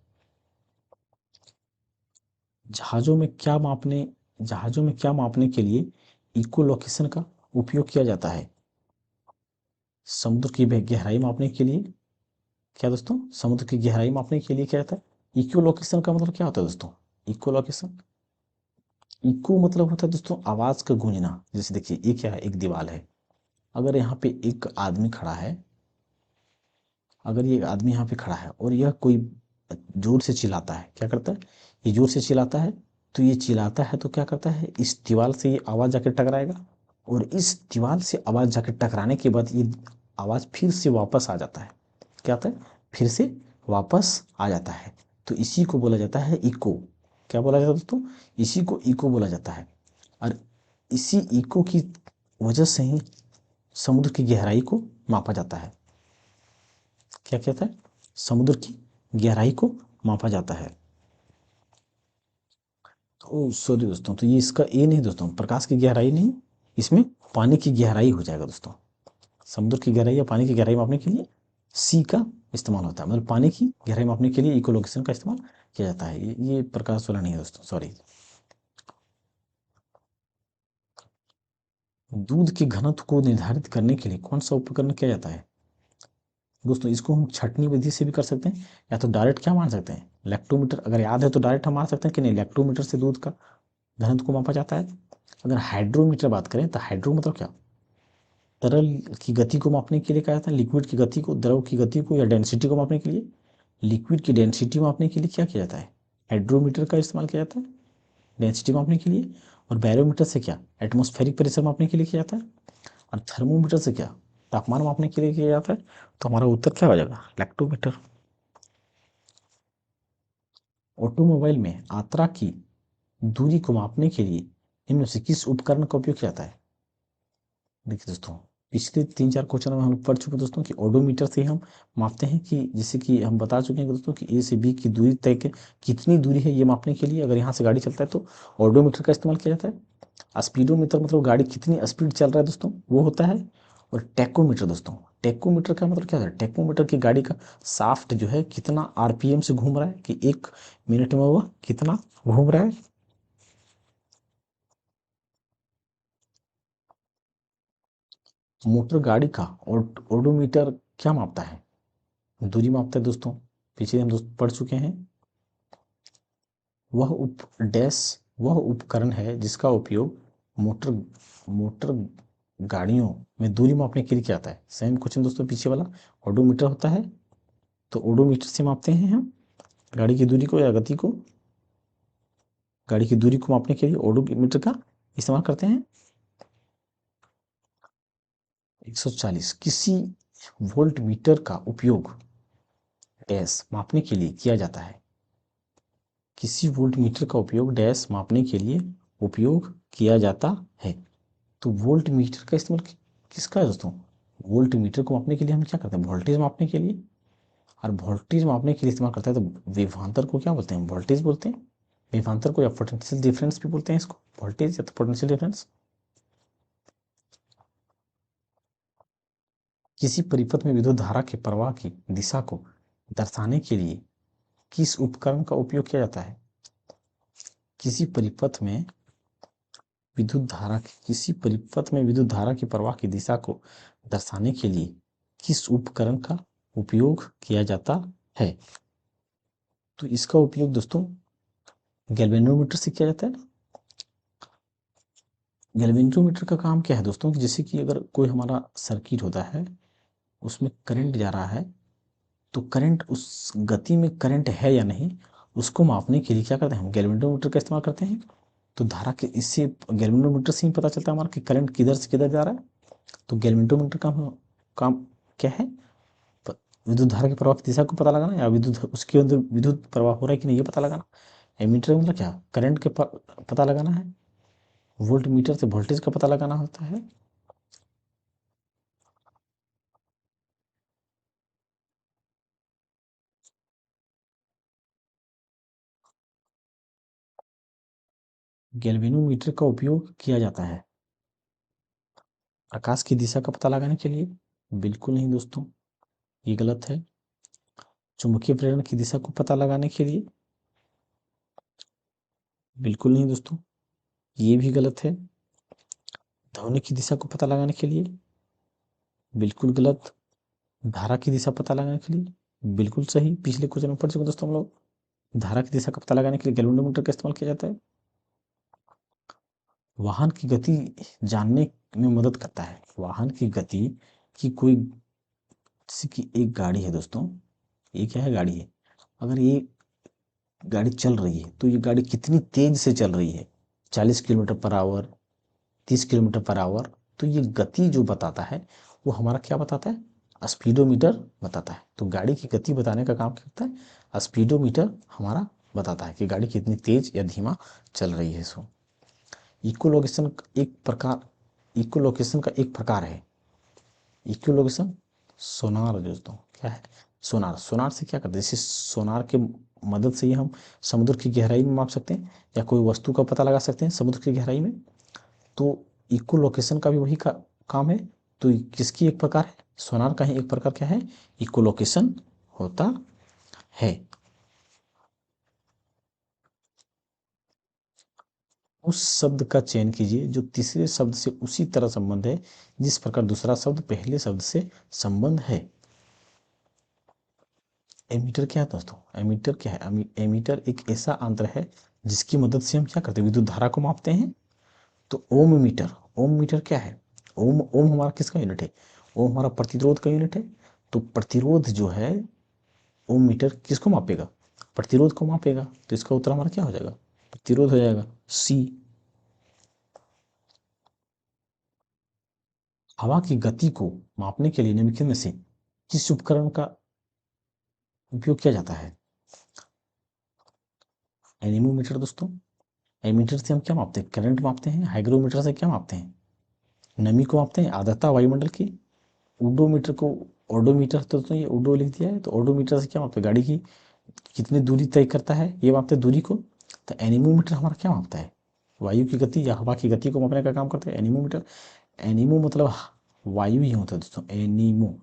जहाज़ों में क्या मापने जहाज़ों में क्या मापने के लिए इकोलोकेशन का उपयोग किया जाता है? समुद्र की गहराई मापने के लिए। क्या दोस्तों? समुद्र की गहराई मापने के लिए क्या होता है? इकोलोकेशन का मतलब क्या होता है दोस्तों? इकोलोकेशन, इको मतलब होता है दोस्तों आवाज का गूंजना। जैसे देखिए ये क्या है? एक दीवार है। अगर यहाँ पे एक आदमी खड़ा है, अगर ये आदमी यहाँ पे खड़ा है और यह कोई जोर से चिल्लाता है, क्या करता है? ये जोर से चिल्लाता है तो ये चिल्लाता है तो क्या करता है, इस दीवार से ये आवाज़ जाके टकराएगा, और इस दीवार से आवाज़ जाके टकराने के बाद ये आवाज़ फिर से वापस आ जाता है। क्या आता है, फिर से वापस आ जाता है। तो इसी को बोला जाता है इको। क्या बोला जाता है दोस्तों, इसी को इको बोला जाता है। और इसी इको की वजह से ही समुद्र की गहराई को मापा जाता है। क्या कहता है, समुद्र की गहराई को मापा जाता है। ओ सॉरी दोस्तों, तो ये इसका ए नहीं दोस्तों, प्रकाश की गहराई नहीं, इसमें पानी की गहराई हो जाएगा दोस्तों। समुद्र की गहराई या पानी की गहराई मापने के लिए सी का इस्तेमाल होता है, मतलब पानी की गहराई मापने के लिए इकोलोकेशन का इस्तेमाल किया जाता है। ये प्रकाश वाला नहीं है दोस्तों, सॉरी। दूध के घनत्व को निर्धारित करने के लिए कौन सा उपकरण किया जाता है दोस्तों? इसको हम छँटनी विधि से भी कर सकते हैं, या तो डायरेक्ट क्या मान सकते हैं, लैक्टोमीटर। अगर याद है तो डायरेक्ट हम मान सकते हैं कि नहीं, लैक्टोमीटर से दूध का घनत्व को मापा जाता है। अगर हाइड्रोमीटर बात करें तो हाइड्रो मतलब क्या, तरल की गति को मापने के लिए क्या जाता है, लिक्विड की गति को, द्रव की गति को या डेंसिटी को मापने के लिए, लिक्विड की डेंसिटी मापने के लिए क्या किया जाता है, हाइड्रोमीटर का इस्तेमाल किया जाता है डेंसिटी मापने के लिए। और बैरोमीटर से क्या, एटमॉस्फेरिक प्रेशर मापने के लिए किया जाता है। और थर्मोमीटर से क्या, तापमान मापने के लिए किया जाता है। तो हमारा उत्तर क्या हो जाएगा, लैक्टोमीटर। ऑटोमोबाइल में यात्रा की दूरी को मापने के लिए इनमें से किस उपकरण का उपयोग किया जाता है? देखिए दोस्तों, पिछले 3-4 क्वेश्चन में हम लोग पढ़ चुके हैं दोस्तों कि ओडोमीटर से हम मापते हैं, कि जैसे कि हम बता चुके हैं दोस्तों कि ए से बी की दूरी तय के कितनी दूरी है ये मापने के लिए अगर यहाँ से गाड़ी चलता है तो ओडोमीटर का इस्तेमाल किया जाता है। स्पीडोमीटर मतलब गाड़ी कितनी स्पीड चल रहा है दोस्तों, वो होता है। और टेकोमीटर दोस्तों, टेकोमीटर का मतलब क्या होता है, टेकोमीटर की गाड़ी का साफ्ट जो है कितना आरपीएम से घूम रहा है, कि 1 मिनट में वह कितना घूम रहा है। मोटर गाड़ी का ओडोमीटर क्या मापता है, दूरी मापता है दोस्तों। पीछे हम दोस्त पढ़ चुके हैं। वह उप डैश वह उपकरण है जिसका उपयोग मोटर मोटर गाड़ियों में दूरी मापने के लिए किया जाता है। सेम क्वेश्चन दोस्तों, पीछे वाला ओडोमीटर होता है। तो ओडोमीटर से मापते हैं हम गाड़ी की दूरी को या गति को। गाड़ी की दूरी को मापने के लिए ओडोमीटर का इस्तेमाल करते हैं। 140 किसी वोल्ट मीटर का उपयोग डैश मापने के लिए किया जाता है। किसी वोल्ट मीटर का उपयोग डैश मापने के लिए उपयोग किया जाता है। तो वोल्ट मीटर का इस्तेमाल किसका है दोस्तों, वोल्ट मीटर को मापने के लिए हम क्या करते हैं, वोल्टेज मापने के लिए। और वोल्टेज मापने के लिए इस्तेमाल करता है तो विभवांतर को क्या बोलते हैं, वोल्टेज बोलते हैं। विभवांतर को या पोटेंशियल डिफरेंस भी बोलते हैं इसको, वोल्टेज या तो पोटेंशियल डिफरेंस। किसी परिपथ में विद्युत धारा के प्रवाह की दिशा को दर्शाने के लिए किस उपकरण का उपयोग किया जाता है? किसी परिपथ में विद्युत धारा की प्रवाह की दिशा को दर्शाने के लिए किस उपकरण का उपयोग किया जाता है? तो इसका उपयोग दोस्तों गैल्वेनोमीटर से किया जाता है। गैल्वेनोमीटर का काम क्या है दोस्तों, कि जैसे कि अगर कोई हमारा सर्किट होता है, उसमें करंट जा रहा है, तो करंट उस गति में करंट है या नहीं, उसको मापने के लिए क्या करते हैं, हम गैल्वेनोमीटर का इस्तेमाल करते हैं। तो धारा के इससे गैल्वेनोमीटर से ही पता चलता है हमारा कि करंट किधर से किधर जा रहा है। तो गैल्वेनोमीटर का काम क्या है, विद्युत धारा के प्रवाह की दिशा को पता लगाना, या विद्युत उसके अंदर विद्युत प्रवाह हो रहा है कि नहीं ये पता लगाना। एमीटर मतलब क्या, करंट के पता लगाना है। वोल्ट मीटर से वोल्टेज का पता लगाना होता है। गैल्वेनोमीटर का उपयोग किया जाता है प्रकाश की दिशा का पता लगाने के लिए, बिल्कुल नहीं दोस्तों, ये गलत है। चुंबकीय प्रेरण की दिशा को पता लगाने के लिए, बिल्कुल नहीं दोस्तों, ये भी गलत है। ध्वनि की दिशा को पता लगाने के लिए, बिल्कुल गलत। धारा की दिशा पता लगाने के लिए, बिल्कुल सही। पिछले क्वेश्चन में पढ़ चुके दोस्तों हम लोग, धारा की दिशा का पता लगाने के लिए गैल्वेनोमीटर का इस्तेमाल किया जाता है। वाहन की गति जानने में मदद करता है। वाहन की गति की कोई, जैसे कि एक गाड़ी है दोस्तों, ये क्या है, गाड़ी है। अगर ये गाड़ी चल रही है तो ये गाड़ी कितनी तेज से चल रही है, 40 kilometre per hour, 30 kilometre per hour. तो ये गति जो बताता है वो हमारा क्या बताता है, स्पीडोमीटर बताता है। तो गाड़ी की गति बताने का काम क्या करता है, स्पीडोमीटर हमारा बताता है कि गाड़ी कितनी तेज या धीमा चल रही है। सो इकोलोकेशन एक प्रकार, इकोलोकेशन का एक प्रकार है इक्विलोकेशन सोनार। दोस्तों क्या है सोनार, सोनार से क्या करते हैं, जैसे सोनार के मदद से ही हम समुद्र की गहराई में माप सकते हैं या कोई वस्तु का पता लगा सकते हैं समुद्र की गहराई में। तो इकोलोकेशन का भी वही काम है। तो किसकी एक प्रकार है, सोनार का ही एक प्रकार क्या है, इकोलोकेशन होता है। उस शब्द का चयन कीजिए जो तीसरे शब्द से उसी तरह संबंध है जिस प्रकार दूसरा शब्द पहले शब्द से संबंध है। एमीटर क्या है दोस्तों, एमीटर क्या है, एमीटर एक ऐसा यंत्र है जिसकी मदद से हम क्या करते हैं, विद्युत धारा को मापते हैं। तो ओम मीटर, ओम मीटर क्या है, ओम, ओम हमारा किसका यूनिट है, ओम हमारा प्रतिरोध का यूनिट है। तो प्रतिरोध जो है, ओम मीटर किसको मापेगा, प्रतिरोध को मापेगा। तो इसका उत्तर हमारा क्या हो जाएगा, प्रतिरोध हो जाएगा, सी। हवा की गति को मापने के लिए निम्नलिखित में से किस उपकरण का उपयोग किया जाता है, एनीमोमीटर दोस्तों। एमीटर से हम क्या मापते हैं, करंट मापते हैं। हाइग्रोमीटर से क्या मापते हैं, नमी को मापते हैं, आर्द्रता वायुमंडल की। ओडोमीटर को, ओडोमीटर तो ये ओडो लिख दिया है, तो ओडोमीटर से क्या मापते हैं, गाड़ी की कितनी दूरी तय करता है, ये मापते हैं दूरी को। तो एनीमोमीटर हमारा क्या मापता है, वायु की गति या हवा की गति को मापने का काम करता है एनीमोमीटर। एनीमो मतलब वायु ही होता है दोस्तों, एनीमो,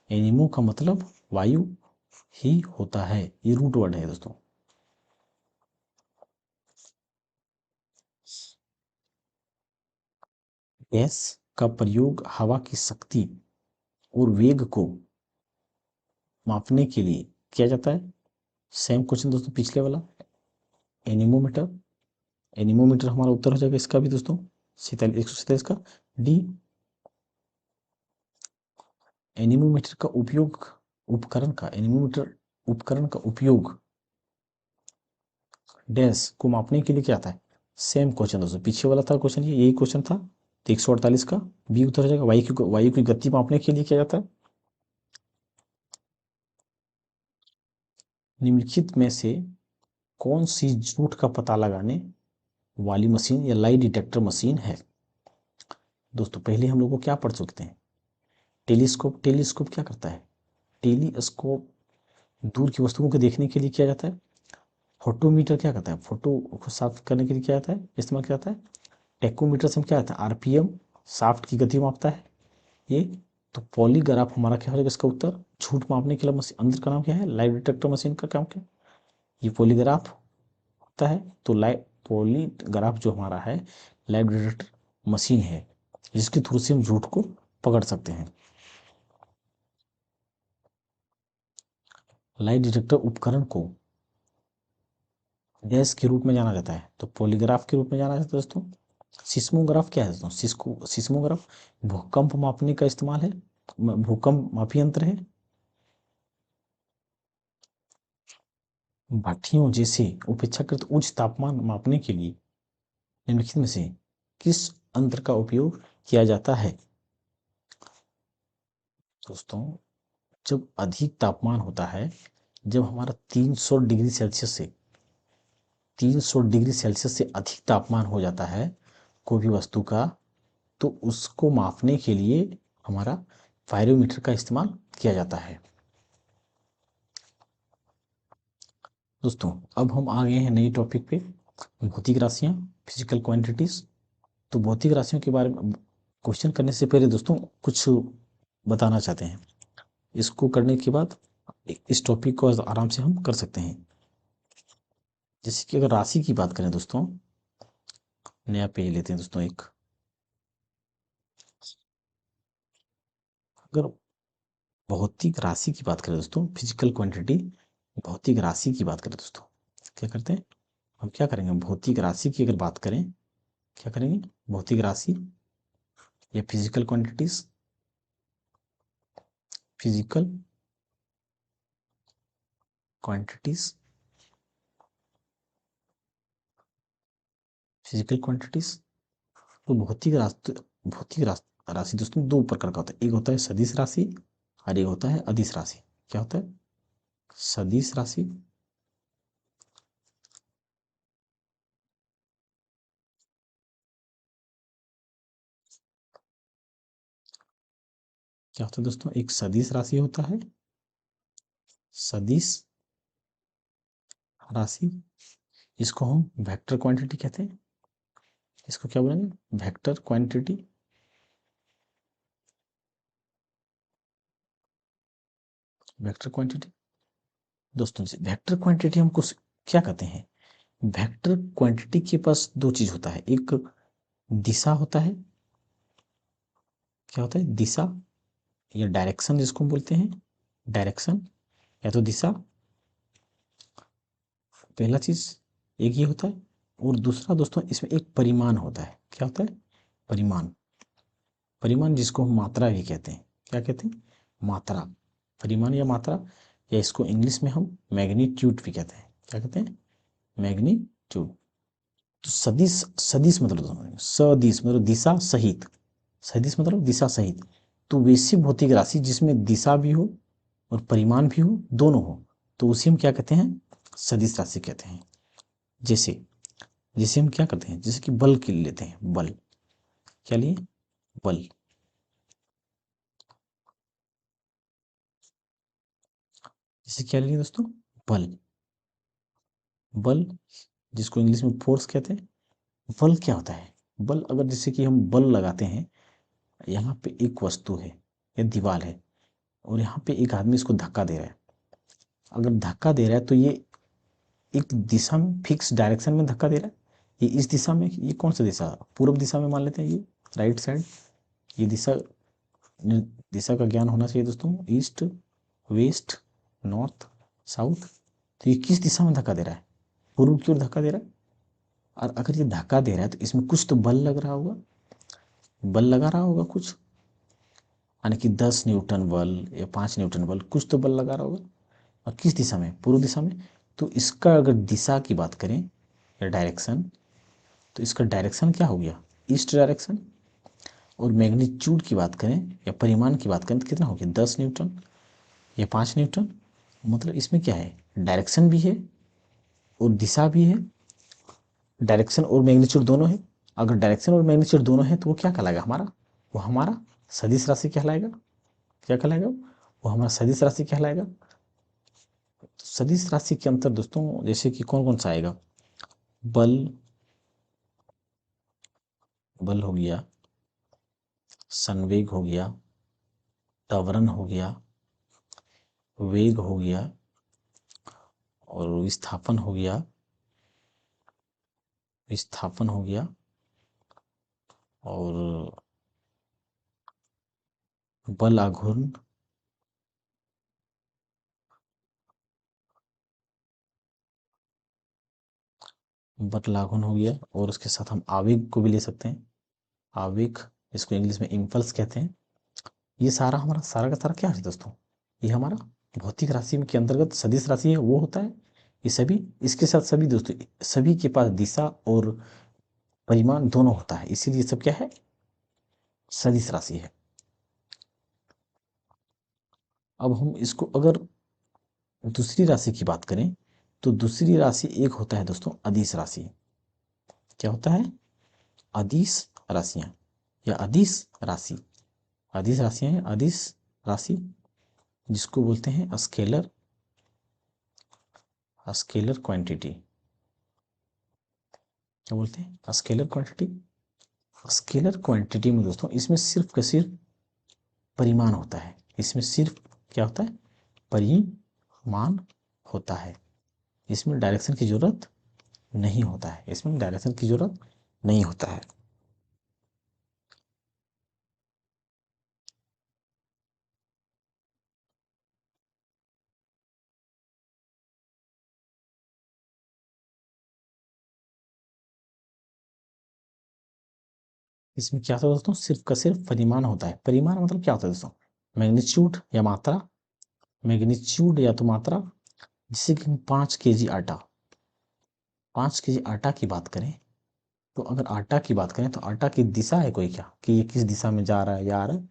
एनीमो का मतलब वायु ही होता है, ये रूट वर्ड है दोस्तों। गैस का प्रयोग हवा की शक्ति और वेग को मापने के लिए किया जाता है। सेम क्वेश्चन दोस्तों पिछले वाला, एनीमोमीटर, एनीमोमीटर हमारा उत्तर हो जाएगा इसका भी दोस्तों, 147 का डी। एनीमोमीटर का उपयोग, उपकरण का, एनीमोमीटर उपकरण का उपयोग डैश को मापने के लिए क्या आता है। सेम क्वेश्चन दोस्तों, पीछे वाला था क्वेश्चन, ये यही क्वेश्चन था। तो 148 का बी उत्तर हो जाएगा। वायु की गति मापने के लिए क्या जाता है। निम्नलिखित में से कौन सी झूठ का पता लगाने वाली मशीन या लाई डिटेक्टर मशीन है। दोस्तों पहले हम लोग को क्या पढ़ चुकते हैं, टेलीस्कोप। टेलीस्कोप क्या करता है, टेलीस्कोप दूर की वस्तुओं को देखने के लिए किया जाता है। फोटोमीटर क्या करता है, फोटो को साफ करने के लिए क्या जाता है, इस्तेमाल किया जाता है। टेकोमीटर से हम क्या आता है, आरपीएम, शाफ्ट की गति मापता है ये। तो पॉलीग्राफ हमारा क्या हो जाएगा इसका उत्तर, झूठ मापने के लिए मशीन, अंदर का नाम क्या है, लाइव डिटेक्टर मशीन का काम क्या है, ये पॉलीग्राफ होता है। तो लाइव पॉलीग्राफ जो हमारा है लाइव डिटेक्टर मशीन है जिसके थ्रू से हम झूठ को पकड़ सकते हैं। लाई डिटेक्टर उपकरण को गैस के रूप में जाना जाता है, तो पॉलीग्राफ के रूप में जाना जाता है दोस्तों। सिस्मोग्राफ क्या है दोस्तों, सिस्मोग्राफ भूकंप मापने का इस्तेमाल है, भूकंप मापी यंत्र है। भट्टियों जैसे अपेक्षाकृत उच्च तापमान मापने के लिए निम्नलिखित में से किस यंत्र का उपयोग किया जाता है। दोस्तों जब अधिक तापमान होता है, जब हमारा 300 डिग्री सेल्सियस से, 300 डिग्री सेल्सियस से अधिक तापमान हो जाता है कोई भी वस्तु का, तो उसको मापने के लिए हमारा पायरोमीटर का इस्तेमाल किया जाता है। दोस्तों अब हम आ गए हैं नई टॉपिक पे, भौतिक राशियाँ, फिजिकल क्वांटिटीज। तो भौतिक राशियों के बारे में क्वेश्चन करने से पहले दोस्तों कुछ बताना चाहते हैं, इसको करने के बाद इस टॉपिक को आराम से हम कर सकते हैं। जैसे कि अगर राशि की बात करें दोस्तों, नया पेज लेते हैं दोस्तों एक, अगर भौतिक राशि की बात करें दोस्तों, फिजिकल क्वांटिटी, भौतिक राशि की बात करें दोस्तों, क्या करते हैं हम, क्या करेंगे, भौतिक राशि की अगर बात करें, क्या करेंगे, भौतिक राशि या physical quantities, physical quantities physical quantities. तो भौतिक राशि दोस्तों दो प्रकार का होता है, एक होता है सदिश राशि और एक होता है अदिश राशि। क्या होता है? सदिश राशि क्या होता है दोस्तों? एक सदिश राशि होता है, सदिश राशि, इसको हम वेक्टर क्वांटिटी कहते हैं। इसको क्या बोलेंगे? Vector quantity. वेक्टर क्वांटिटी दोस्तों, वेक्टर क्वांटिटी हमको क्या कहते हैं? वेक्टर क्वांटिटी के पास दो चीज होता है, एक दिशा होता है। क्या होता है? दिशा या डायरेक्शन जिसको हम बोलते हैं, डायरेक्शन या तो दिशा, पहला चीज एक ये होता है। और दूसरा दोस्तों इसमें एक परिमाण होता है। क्या होता है? परिमाण। परिमाण जिसको हम मात्रा भी कहते हैं। क्या कहते हैं? मात्रा। परिमाण या मात्रा, या इसको इंग्लिश में हम मैग्नीट्यूड भी कहते हैं। क्या कहते हैं? मैग्नीट्यूड। तो सदिश, सदिश मतलब सदिश मतलब दिशा सहित, सदिश मतलब दिशा सहित। तो वैसी भौतिक राशि जिसमें दिशा भी हो और परिमाण भी हो, दोनों हो, तो उसे हम क्या कहते हैं? सदिश राशि कहते हैं। जैसे जैसे हम क्या करते हैं, जैसे कि बल के लिए लेते हैं, बल। क्या लिए? बल। जैसे क्या लिए दोस्तों? बल। बल जिसको इंग्लिश में फोर्स कहते हैं। बल क्या होता है? बल, अगर जैसे कि हम बल लगाते हैं, यहाँ पे एक वस्तु है या दीवार है, और यहाँ पे एक आदमी इसको धक्का दे रहा है। अगर धक्का दे रहा है तो ये एक दिशा में, फिक्स डायरेक्शन में धक्का दे रहा है। ये इस दिशा में, ये कौन सा दिशा? पूर्व दिशा में मान लेते हैं, ये राइट साइड। ये दिशा, दिशा का ज्ञान होना चाहिए दोस्तों। East, west, north, south. तो ये किस दिशा में धक्का दे रहा है? पूर्व की ओर धक्का दे रहा है। और अगर ये धक्का दे रहा है तो इसमें कुछ तो बल लग रहा होगा, बल लगा रहा होगा कुछ, यानी कि 10 न्यूटन बल या 5 न्यूटन बल, कुछ तो बल लगा रहा होगा। और किस दिशा में? पूर्व दिशा में। तो इसका अगर दिशा की बात करें या डायरेक्शन, तो इसका डायरेक्शन क्या हो गया? East direction. और मैग्नीट्यूड की बात करें या परिमाण की बात करें तो कितना हो गया? 10 न्यूटन या 5 न्यूटन। मतलब इसमें क्या है? डायरेक्शन भी है और दिशा भी है। डायरेक्शन और मैग्नीट्यूड दोनों है। अगर डायरेक्शन और मैग्नीट्यूड दोनों है तो वो क्या कहलाएगा हमारा? वो हमारा सदिश राशि कहलाएगा। क्या कहलाएगा? वो हमारा सदिश राशि कहलाएगा। तो सदिश राशि के अंतर दोस्तों जैसे कि कौन कौन सा आएगा? बल, बल हो गया, संवेग हो गया, त्वरण हो गया, वेग हो गया, और विस्थापन हो गया, विस्थापन हो गया, और बल आघूर्ण, बल आघूर्ण हो गया। और उसके साथ हम आवेग को भी ले सकते हैं। आवेग, इसको इंग्लिश में इम्पल्स कहते हैं। ये सारा हमारा सारा का सारा क्या है दोस्तों? ये हमारा भौतिक राशि के अंतर्गत सदिश राशि है, वो होता है। ये सभी, इसके साथ सभी दोस्तों, सभी के पास दिशा और परिमाण दोनों होता है, इसीलिए सब क्या है? सदिश राशि है। अब हम इसको अगर दूसरी राशि की बात करें तो दूसरी राशि एक होता है दोस्तों अदिश राशि। क्या होता है? अदिश राशियां या अदिश राशि। अदिश राशियां हैं, अदिश राशि, जिसको बोलते हैं स्केलर, स्केलर क्वांटिटी। क्या बोलते हैं? Scalar quantity. स्केलर क्वांटिटी में दोस्तों इसमें सिर्फ का सिर्फ परिमाण होता है। इसमें सिर्फ क्या होता है? परिमाण होता है। इसमें डायरेक्शन की जरूरत नहीं होता है, इसमें डायरेक्शन की जरूरत नहीं होता है। इसमें क्या होता है दोस्तों? सिर्फ का सिर्फ परिमाण होता है। परिमाण मतलब क्या होता है दोस्तों? मैग्नीट्यूड या मात्रा, मैग्नीट्यूड या तो मात्रा। जैसे कि 5 kg आटा, 5 kg आटा की बात करें तो अगर आटा की बात करें तो आटा की दिशा है कोई क्या, कि ये किस दिशा में जा रहा है या आ रहा है,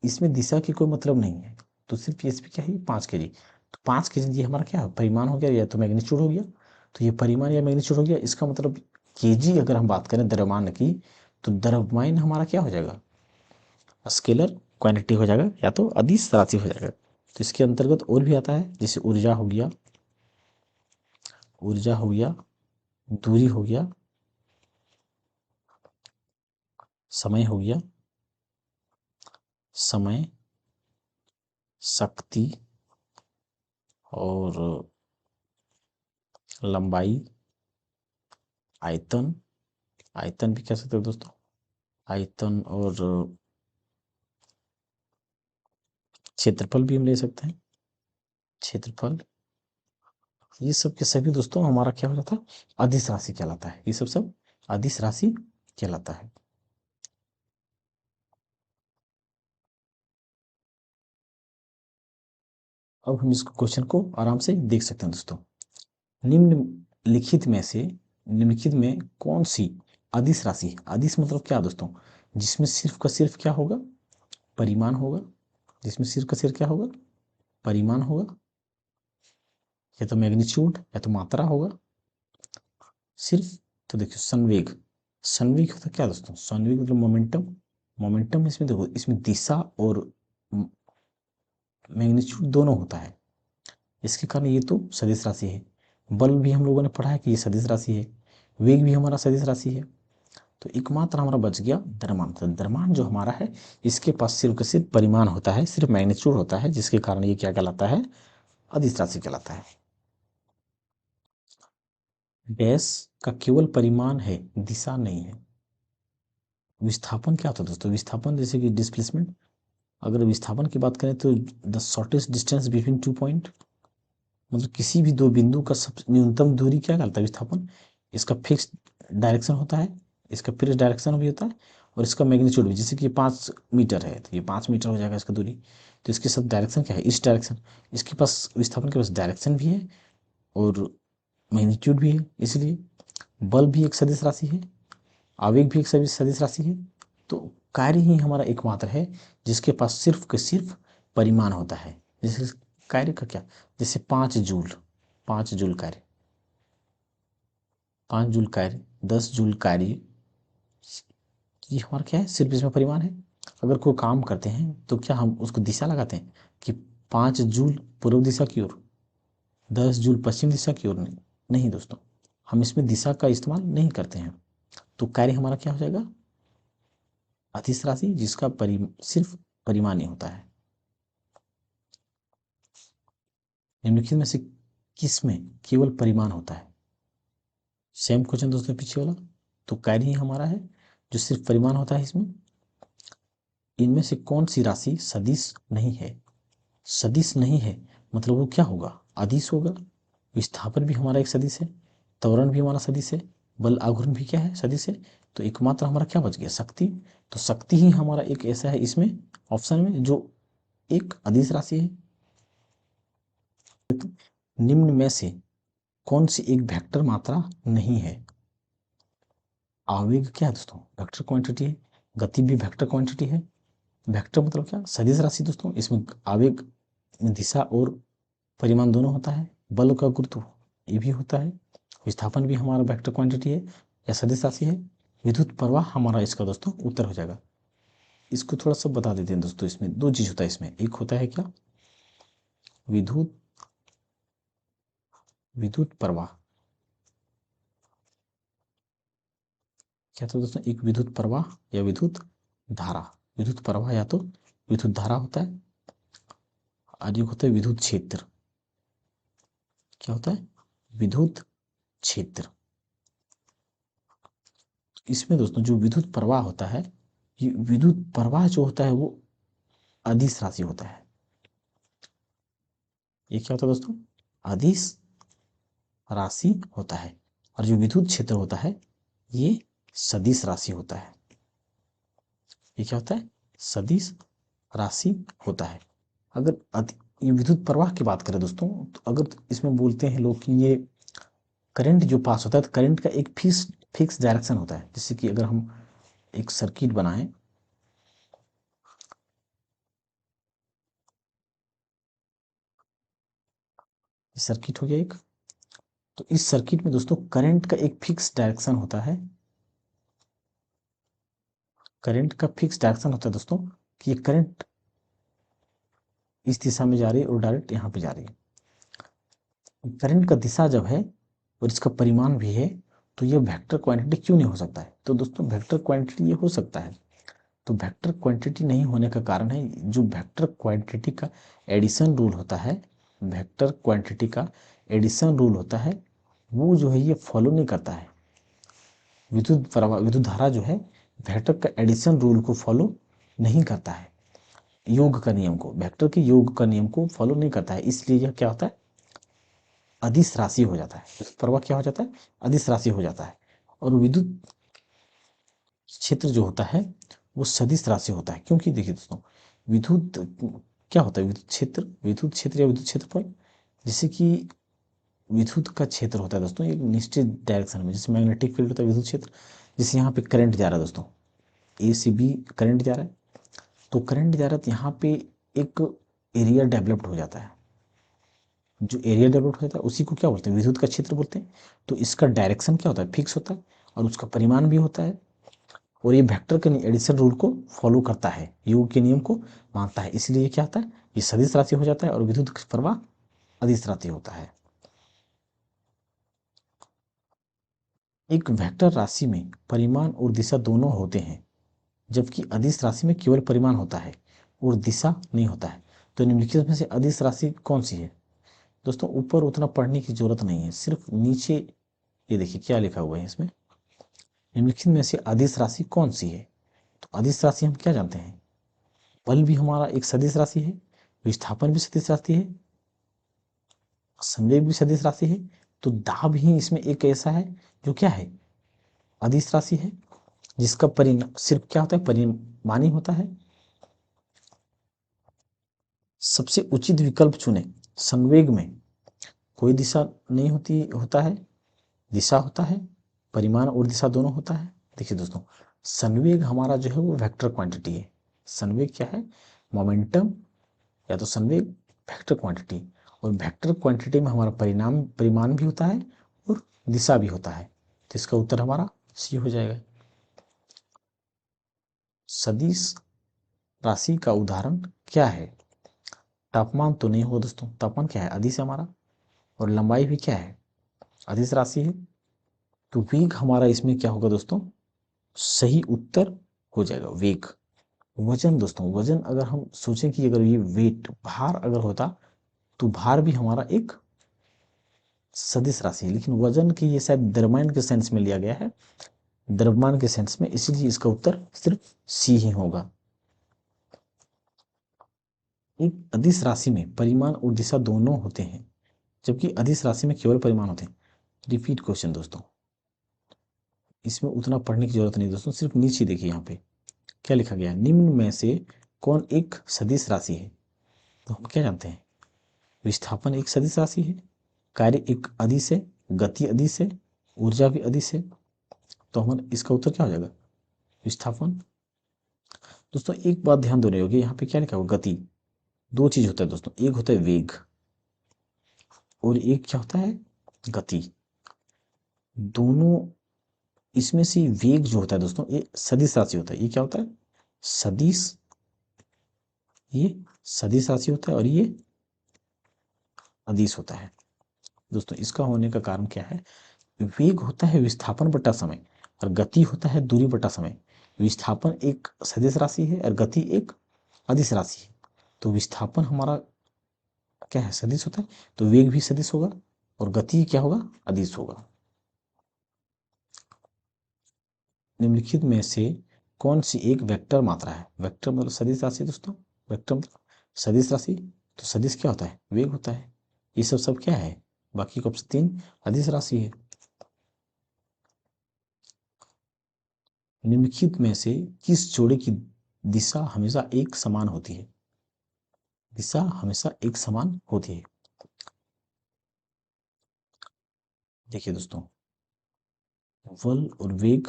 इसमें दिशा की कोई मतलब नहीं है। तो सिर्फ ये इसमें क्या है, 5 kg। तो 5 kg ये हमारा क्या परिमाण हो गया या तो मैग्नीट्यूड हो गया। तो ये परिमाण या मैग्नीट्यूड हो गया, इसका मतलब केजी अगर हम बात करें द्रव्यमान की, तो द्रव्यमान हमारा क्या हो जाएगा, स्केलर क्वांटिटी हो जाएगा या तो अदिश राशि हो जाएगा। तो इसके अंतर्गत और भी आता है, जैसे ऊर्जा हो गया, ऊर्जा हो गया, दूरी हो गया, समय हो गया, समय, शक्ति और लंबाई, आयतन, आयतन भी कह सकते हो दोस्तों, आयतन और क्षेत्रफल भी हम ले सकते हैं, क्षेत्रफल। ये सब के सभी दोस्तों हमारा क्या हो जाता है, अदिश राशि कहलाता है। ये सब सब अदिश राशि कहलाता है। अब हम इस क्वेश्चन को आराम से देख सकते हैं दोस्तों। निम्नलिखित में से, निम्नलिखित में कौन सी अदिश राशि है, अदिश मतलब क्या दोस्तों, जिसमें सिर्फ का सिर्फ क्या होगा, परिमाण होगा, जिसमें सिर्फ का सिर्फ क्या होगा, परिमाण होगा, या तो मैग्नीट्यूड या तो मात्रा होगा सिर्फ। तो देखिए संवेग, संवेग होता क्या दोस्तों, संवेग मतलब मोमेंटम, मोमेंटम इसमें देखो, इसमें दिशा और मैग्नीट्यूड दोनों होता है, इसके कारण ये तो सदिश राशि है। बल भी हम लोगों ने पढ़ा है कि ये सदिश राशि है, वेग भी हमारा सदिश राशि है। तो एकमात्र हमारा बच गया द्रव्यमान। तो द्रव्यमान जो हमारा है, इसके पास सिर्फ सिर्फ परिमाण होता है, सिर्फ मैग्नीट्यूड होता है, जिसके कारण ये क्या कहलाता है, अदिश राशि कहलाता है। डैश का केवल परिमाण है, दिशा नहीं है। विस्थापन क्या होता है दोस्तों, विस्थापन जैसे कि डिस्प्लेसमेंट, अगर विस्थापन की बात करें तो the shortest distance between 2 point, मतलब किसी भी दो बिंदु का सब न्यूनतम दूरी क्या कहलाता है, विस्थापन। इसका फिक्स डायरेक्शन होता है, इसका फिक्स डायरेक्शन भी होता है, और इसका मैग्नीट्यूड भी, जैसे कि 5 मीटर है तो ये 5 मीटर हो जाएगा इसका दूरी। तो इसके सब डायरेक्शन क्या है, इस डायरेक्शन। इसके पास विस्थापन के पास डायरेक्शन भी है और मैग्नीट्यूड भी है, इसलिए बल भी एक सदिश राशि है, आवेग भी एक सदिश राशि है। तो कार्य ही हमारा एकमात्र है जिसके पास सिर्फ के सिर्फ परिमाण होता है। जैसे कार्य का क्या, जैसे 5 जूल, 5 जूल कार्य, 5 जूल कार्य, 10 जूल कार्य, ये हमारा क्या है, सिर्फ इसमें परिमाण है। अगर कोई काम करते हैं तो क्या हम उसको दिशा लगाते हैं कि 5 जूल पूर्व दिशा की ओर, 10 जूल पश्चिम दिशा की ओर, नहीं, नहीं दोस्तों, हम इसमें दिशा का इस्तेमाल नहीं करते हैं। तो कार्य हमारा क्या हो जाएगा, अदिश राशि, जिसका सिर्फ परिमाण ही होता है। निम्नलिखित में से किस में केवल परिमाण होता है, सेम क्वेश्चन दोस्तों पीछे वाला। तो कार्य ही हमारा है जो सिर्फ परिमाण होता है इसमें। इनमें से कौन सी राशि सदिश नहीं है, सदिश नहीं है मतलब वो क्या होगा, अदिश होगा। विस्थापन भी हमारा एक सदिश है, त्वरण भी हमारा सदिश है, बल आघूर्ण भी क्या है, सदिश है। तो एकमात्र हमारा क्या बच गया, शक्ति। तो शक्ति ही हमारा एक ऐसा है इसमें ऑप्शन में जो एक अदिश राशि है। निम्न में से कौन सी एक वेक्टर मात्रा नहीं है, आवेग क्या है दोस्तों, वेक्टर क्वांटिटी है, गति भी वेक्टर क्वांटिटी है। वेक्टर मतलब क्या, सदिश राशि दोस्तों, इसमें आवेग में दिशा और परिमाण दोनों होता है, बल का गुरुत्व ये भी होता है, विस्थापन भी हमारा वेक्टर क्वांटिटी है या सदिश राशि है। विद्युत प्रवाह हमारा इसका दोस्तों उत्तर हो जाएगा। इसको थोड़ा सा बता देते हैं दोस्तों, इसमें दो चीज होता है, इसमें एक होता है क्या, विद्युत, विद्युत प्रवाह क्या था दोस्तों, एक विद्युत प्रवाह या विद्युत धारा। विद्युत प्रवाह या तो विद्युत धारा होता है, और एक होता है विद्युत क्षेत्र। क्या होता है, विद्युत क्षेत्र। इसमें दोस्तों जो विद्युत प्रवाह होता है, ये विद्युत प्रवाह जो होता है वो अदिश राशि होता है। ये क्या होता है दोस्तों, अदिश राशि होता है। और जो विद्युत क्षेत्र होता है ये सदिश राशि होता है। ये क्या होता है, सदिश राशि होता है। अगर ये विद्युत प्रवाह की बात करें दोस्तों, तो अगर इसमें बोलते हैं लोग कि ये करंट जो पास होता है, तो करंट का एक फिक्स डायरेक्शन होता है। जैसे कि अगर हम एक सर्किट बनाएं, सर्किट हो गया एक, तो इस सर्किट में दोस्तों करंट का एक फिक्स डायरेक्शन होता है। करंट का फिक्स डायरेक्शन होता है दोस्तों कि ये करंट इस दिशा में जा रही है और डायरेक्ट यहाँ पे जा रही है। करंट का दिशा जब है और इसका परिमाण भी है, तो ये वेक्टर क्वांटिटी क्यों नहीं हो सकता है? तो दोस्तों वेक्टर क्वांटिटी ये हो सकता है। तो वेक्टर क्वांटिटी नहीं होने का कारण है जो वेक्टर क्वांटिटी का एडिशन रूल होता है, वेक्टर क्वांटिटी का एडिशन रूल होता है, वो जो है ये फॉलो नहीं करता है। विद्युत प्रवाह, विद्युत धारा जो है वेक्टर का एडिशन रूल को फॉलो नहीं करता है, योग का नियम को, वेक्टर के योग का नियम को फॉलो नहीं करता है। इसलिए यह क्या होता है? अदिश राशि हो जाता है। विद्युत प्रवाह क्या हो जाता है? अदिश राशि हो जाता है। और विद्युत क्षेत्र जो होता है वो सदिश राशि होता है। क्योंकि देखिए दोस्तों, विद्युत क्या होता है? विद्युत क्षेत्र या विद्युत क्षेत्रफल, जैसे कि विद्युत का क्षेत्र होता है दोस्तों एक निश्चित डायरेक्शन में, जैसे मैग्नेटिक फील्ड होता है विद्युत क्षेत्र। जैसे यहाँ पे करंट जा रहा है दोस्तों, ए से बी करंट जा रहा है, तो करंट जा रहा है तो यहाँ पे एक एरिया डेवलप्ड हो जाता है। जो एरिया डेवलप होता है उसी को क्या बोलते हैं? विद्युत का क्षेत्र बोलते हैं। तो इसका डायरेक्शन क्या होता है? फिक्स होता है, और उसका परिमाण भी होता है, और ये वेक्टर के एडिशन रूल को फॉलो करता है, योग के नियम को मानता है। इसलिए ये क्या होता है? ये सदिश राशि हो जाता है, और विद्युत प्रवाह अदिश राशि होता है। एक वेक्टर राशि में परिमाण और दिशा दोनों होते हैं, जबकि अदिश राशि में केवल परिमाण होता है और दिशा नहीं होता है। तो निम्नलिखित में से अदिश राशि कौन सी है? दोस्तों ऊपर उतना पढ़ने की जरूरत नहीं है, सिर्फ नीचे ये देखिए क्या लिखा हुआ है इसमें। निम्नलिखित में से अदिश राशि कौन सी है? तो अदिश राशि हम क्या जानते हैं? बल भी हमारा एक सदिश राशि है, विस्थापन भी सदिश राशि है, संवेग भी सदिश राशि है। तो दाब ही इसमें एक ऐसा है जो क्या है? अदिश राशि है, जिसका परिणाम सिर्फ क्या होता है? परिमाणी होता है। सबसे उचित विकल्प चुने। संवेग में कोई दिशा नहीं होती, होता है दिशा होता है, परिमाण और दिशा दोनों होता है। देखिए दोस्तों, संवेग हमारा जो है वो वेक्टर क्वांटिटी है। संवेग क्या है? मोमेंटम, या तो संवेग वेक्टर क्वांटिटी, और वेक्टर क्वांटिटी में हमारा परिमाण भी होता है और दिशा भी होता है। तो इसका उत्तर हमारा सी हो जाएगा। सदिश राशि का उदाहरण क्या है? तापमान तो नहीं होगा दोस्तों, तापमान क्या है? अदिश है हमारा, और लंबाई भी क्या है? अदिश राशि है। तो वेग हमारा इसमें क्या होगा दोस्तों? सही उत्तर हो जाएगा वेग। वजन दोस्तों, वजन अगर हम सोचें कि अगर ये वेट भार अगर होता, तो भार भी हमारा एक सदिश राशि है, लेकिन वजन की ये शायद द्रव्यमान के सेंस में लिया गया है, द्रव्यमान के सेंस में, इसीलिए इसका उत्तर सिर्फ सी ही होगा। एक अदिश राशि में परिमाण और दिशा दोनों होते हैं, जबकि अदिश राशि में केवल परिमाण होते हैं। रिपीट क्वेश्चन दोस्तों, इसमें उतना पढ़ने की जरूरत नहीं दोस्तों, सिर्फ नीचे देखिए यहाँ पे क्या लिखा गया है। निम्न में से कौन एक सदिश राशि है? तो हम क्या जानते हैं? विस्थापन एक सदिश राशि है, कार्य एक अदिश है, गति अदिश है, ऊर्जा भी अदिश है। तो हमारा इसका उत्तर क्या हो जाएगा? विस्थापन। दोस्तों एक बात ध्यान दे रहे होगे, यहाँ पे क्या लिखा हुआ? गति। दो चीज होता है दोस्तों, एक होता है वेग और एक क्या होता है? गति। दोनों इसमें से वेग जो होता है दोस्तों ये सदिश राशि होता है। ये क्या होता है? सदिश, ये सदिश राशि होता है, और ये अदिश होता है। दोस्तों इसका होने का कारण क्या है? वेग होता है विस्थापन बटा समय, और गति होता है दूरी बटा समय। विस्थापन एक सदिश राशि है और गति एक अदिश राशि है। तो विस्थापन हमारा क्या है? सदिश होता है, तो वेग भी सदिश होगा, और गति क्या होगा? अदिश होगा। निम्नलिखित में से कौन सी एक वेक्टर मात्रा है? वेक्टर मतलब सदिश राशि दोस्तों, वेक्टर मतलब सदिश राशि। तो सदिश क्या होता है? वेग होता है। ये सब क्या है? बाकी का ऑप्शन 3 अदिश राशि है। निम्नलिखित में से किस जोड़े की दिशा हमेशा एक समान होती है? दिशा हमेशा एक समान होती है। देखिए दोस्तों, बल और वेग,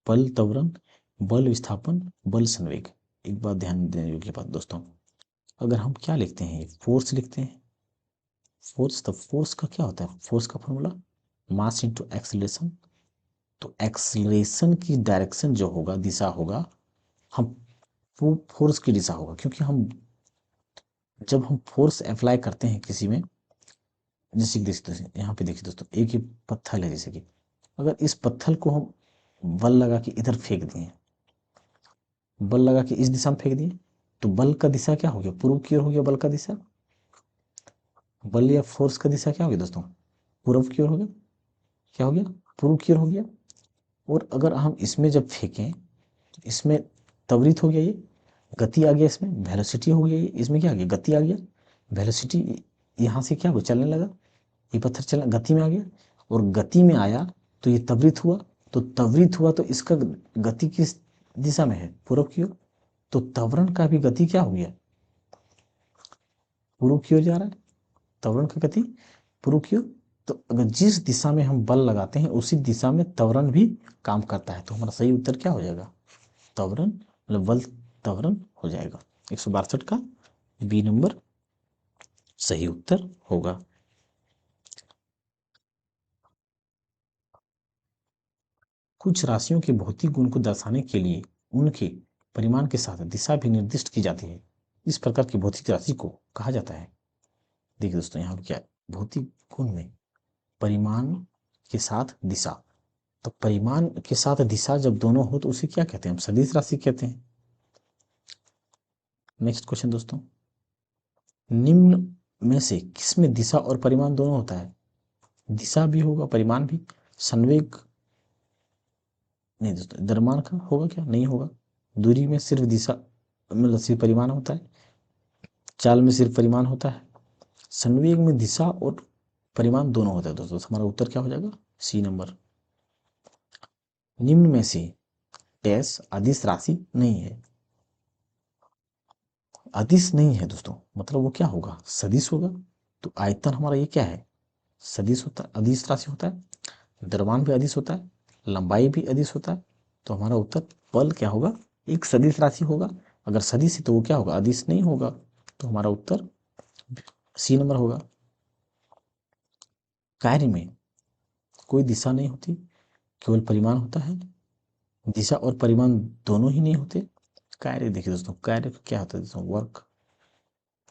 बल त्वरण, बल विस्थापन, बल संवेग। एक बात ध्यान देने योग्य बात दोस्तों, अगर हम क्या लिखते हैं, फोर्स लिखते हैं, फोर्स, तो फोर्स का क्या होता है, फोर्स का फॉर्मूला मास इंटू एक्सेलरेशन। तो एक्सेलरेशन की डायरेक्शन जो होगा, दिशा होगा, हम वो फोर्स की दिशा होगा, क्योंकि हम जब हम फोर्स अप्लाई करते हैं किसी में, जैसे कि देखिए यहाँ पे देखिए दोस्तों, एक ही पत्थर है, जैसे कि अगर इस पत्थर को हम बल लगा के इधर फेंक दिए, बल लगा के इस दिशा में फेंक दिए, तो बल का दिशा क्या हो गया, पूर्व की ओर हो गया बल का दिशा। बल या फोर्स का दिशा क्या हो गया दोस्तों, पूर्व की ओर हो गया, क्या हो गया, पूर्व की ओर हो गया। और अगर हम इसमें जब फेंकें, तो इसमें त्वरित हो गया, ये गति आ गया, इसमें वेलोसिटी हो गया, ये इसमें क्या आ गया, गति आ गया, वेलोसिटी यहाँ से क्या हो चलने लगा, ये पत्थर चलना गति में आ गया, और गति में आया तो ये त्वरित हुआ, तो त्वरित हुआ तो इसका गति किस दिशा में है, पूर्व की ओर, तो त्वरण का भी गति क्या हो गया, पूर्व की ओर जा रहा है, त्वरण की गति पूर्व की ओर। तो अगर जिस दिशा में हम बल लगाते हैं उसी दिशा में त्वरण भी काम करता है, तो हमारा सही उत्तर क्या हो जाएगा, त्वरण, मतलब बल त्वरण हो जाएगा। 162 का बी नंबर सही उत्तर होगा। कुछ राशियों के भौतिक गुण को दर्शाने के लिए उनके परिमाण के साथ दिशा भी निर्दिष्ट की जाती है, इस प्रकार की भौतिक राशि को कहा जाता है। देखिए दोस्तों, यहाँ पर क्या है, भौतिक गुण में परिमाण के साथ दिशा, तो परिमाण के साथ दिशा जब दोनों हो तो उसे क्या कहते हैं, हम सदिश राशि कहते हैं। नेक्स्ट क्वेश्चन दोस्तों, निम्न में से किसमें दिशा और परिमाण दोनों होता है, दिशा भी होगा परिमाण भी, संवेग नहीं दोस्तों, द्रव्यमान का होगा क्या, नहीं होगा, दूरी में सिर्फ दिशा, मतलब सिर्फ परिमाण होता है, चाल में सिर्फ परिमाण होता है, संवेग में दिशा और परिमाण दोनों होता है दोस्तों। हमारा उत्तर क्या हो जाएगा, सी नंबर। निम्न में से डैश अदिश राशि नहीं है, अदिश नहीं है दोस्तों, मतलब वो क्या होगा, सदिश होगा। तो आयतन हमारा ये क्या है, सदिश होता है, अदिश राशि होता है, द्रव्यमान भी अदिश होता है, लंबाई भी अदिश होता है, तो हमारा उत्तर बल क्या होगा, एक सदिश राशि होगा। अगर सदिश है तो वो क्या होगा, अदिश नहीं होगा, तो हमारा उत्तर सी नंबर होगा। कार्य में कोई दिशा नहीं होती, केवल परिमाण होता है, दिशा और परिमाण दोनों ही नहीं होते। कार्य देखिए दोस्तों, कार्य क्या होता है दोस्तों, वर्क,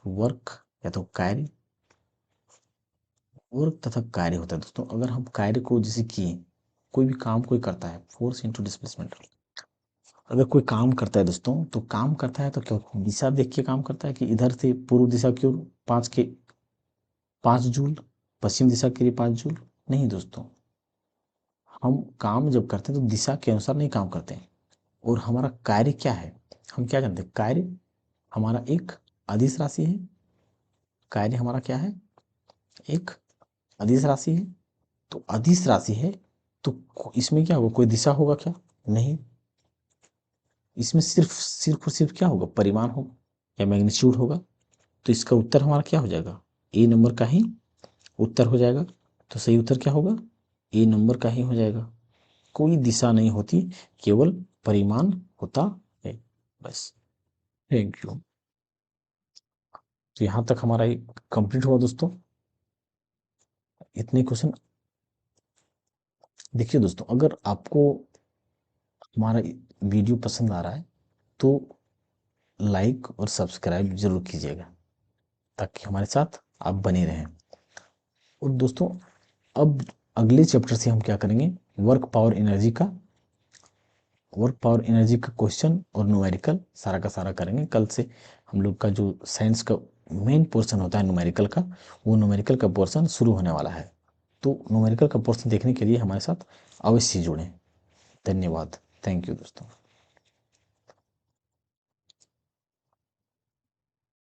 वर्क या तो कार्य, वर्क तथा कार्य होता है दोस्तों। अगर हम कार्य को जैसे किए, कोई भी काम कोई करता है, फोर्स इंटू डिस्प्लेसमेंट, अगर कोई काम करता है दोस्तों, तो काम करता है तो क्या दिशा देख के काम करता है, कि इधर से पूर्व दिशा की ओर 5 जूल, पश्चिम दिशा के लिए 5 जूल, नहीं दोस्तों, हम काम जब करते हैं तो दिशा के अनुसार नहीं काम करते हैं। और हमारा कार्य क्या है, हम क्या जानते हैं, कार्य हमारा एक अदिश राशि है, कार्य हमारा क्या है, एक अदिश राशि है। तो अदिश राशि है तो इसमें क्या होगा, कोई दिशा होगा क्या, नहीं, इसमें सिर्फ सिर्फ और सिर्फ क्या होगा, परिमाण होगा या मैग्नीट्यूड होगा। तो इसका उत्तर हमारा क्या हो जाएगा, ए नंबर का ही उत्तर हो जाएगा। तो सही उत्तर क्या होगा, ए नंबर का ही हो जाएगा। कोई दिशा नहीं होती, केवल परिमाण होता है, बस। Thank you. तो यहाँ तक हमारा कंप्लीट हुआ दोस्तों, इतने क्वेश्चन। देखिए दोस्तों, अगर आपको हमारा वीडियो पसंद आ रहा है तो लाइक और सब्सक्राइब जरूर कीजिएगा, ताकि हमारे साथ आप बने रहें। और दोस्तों, अब अगले चैप्टर से हम क्या करेंगे, वर्क पावर एनर्जी का क्वेश्चन और न्यूमेरिकल सारा का सारा करेंगे। कल से हम लोग का जो साइंस का मेन पोर्शन होता है न्यूमेरिकल का, वो न्यूमेरिकल का पोर्शन शुरू होने वाला है। तो न्यूमेरिकल का पोर्शन देखने के लिए हमारे साथ अवश्य जुड़ें। धन्यवाद, थैंक यू दोस्तों।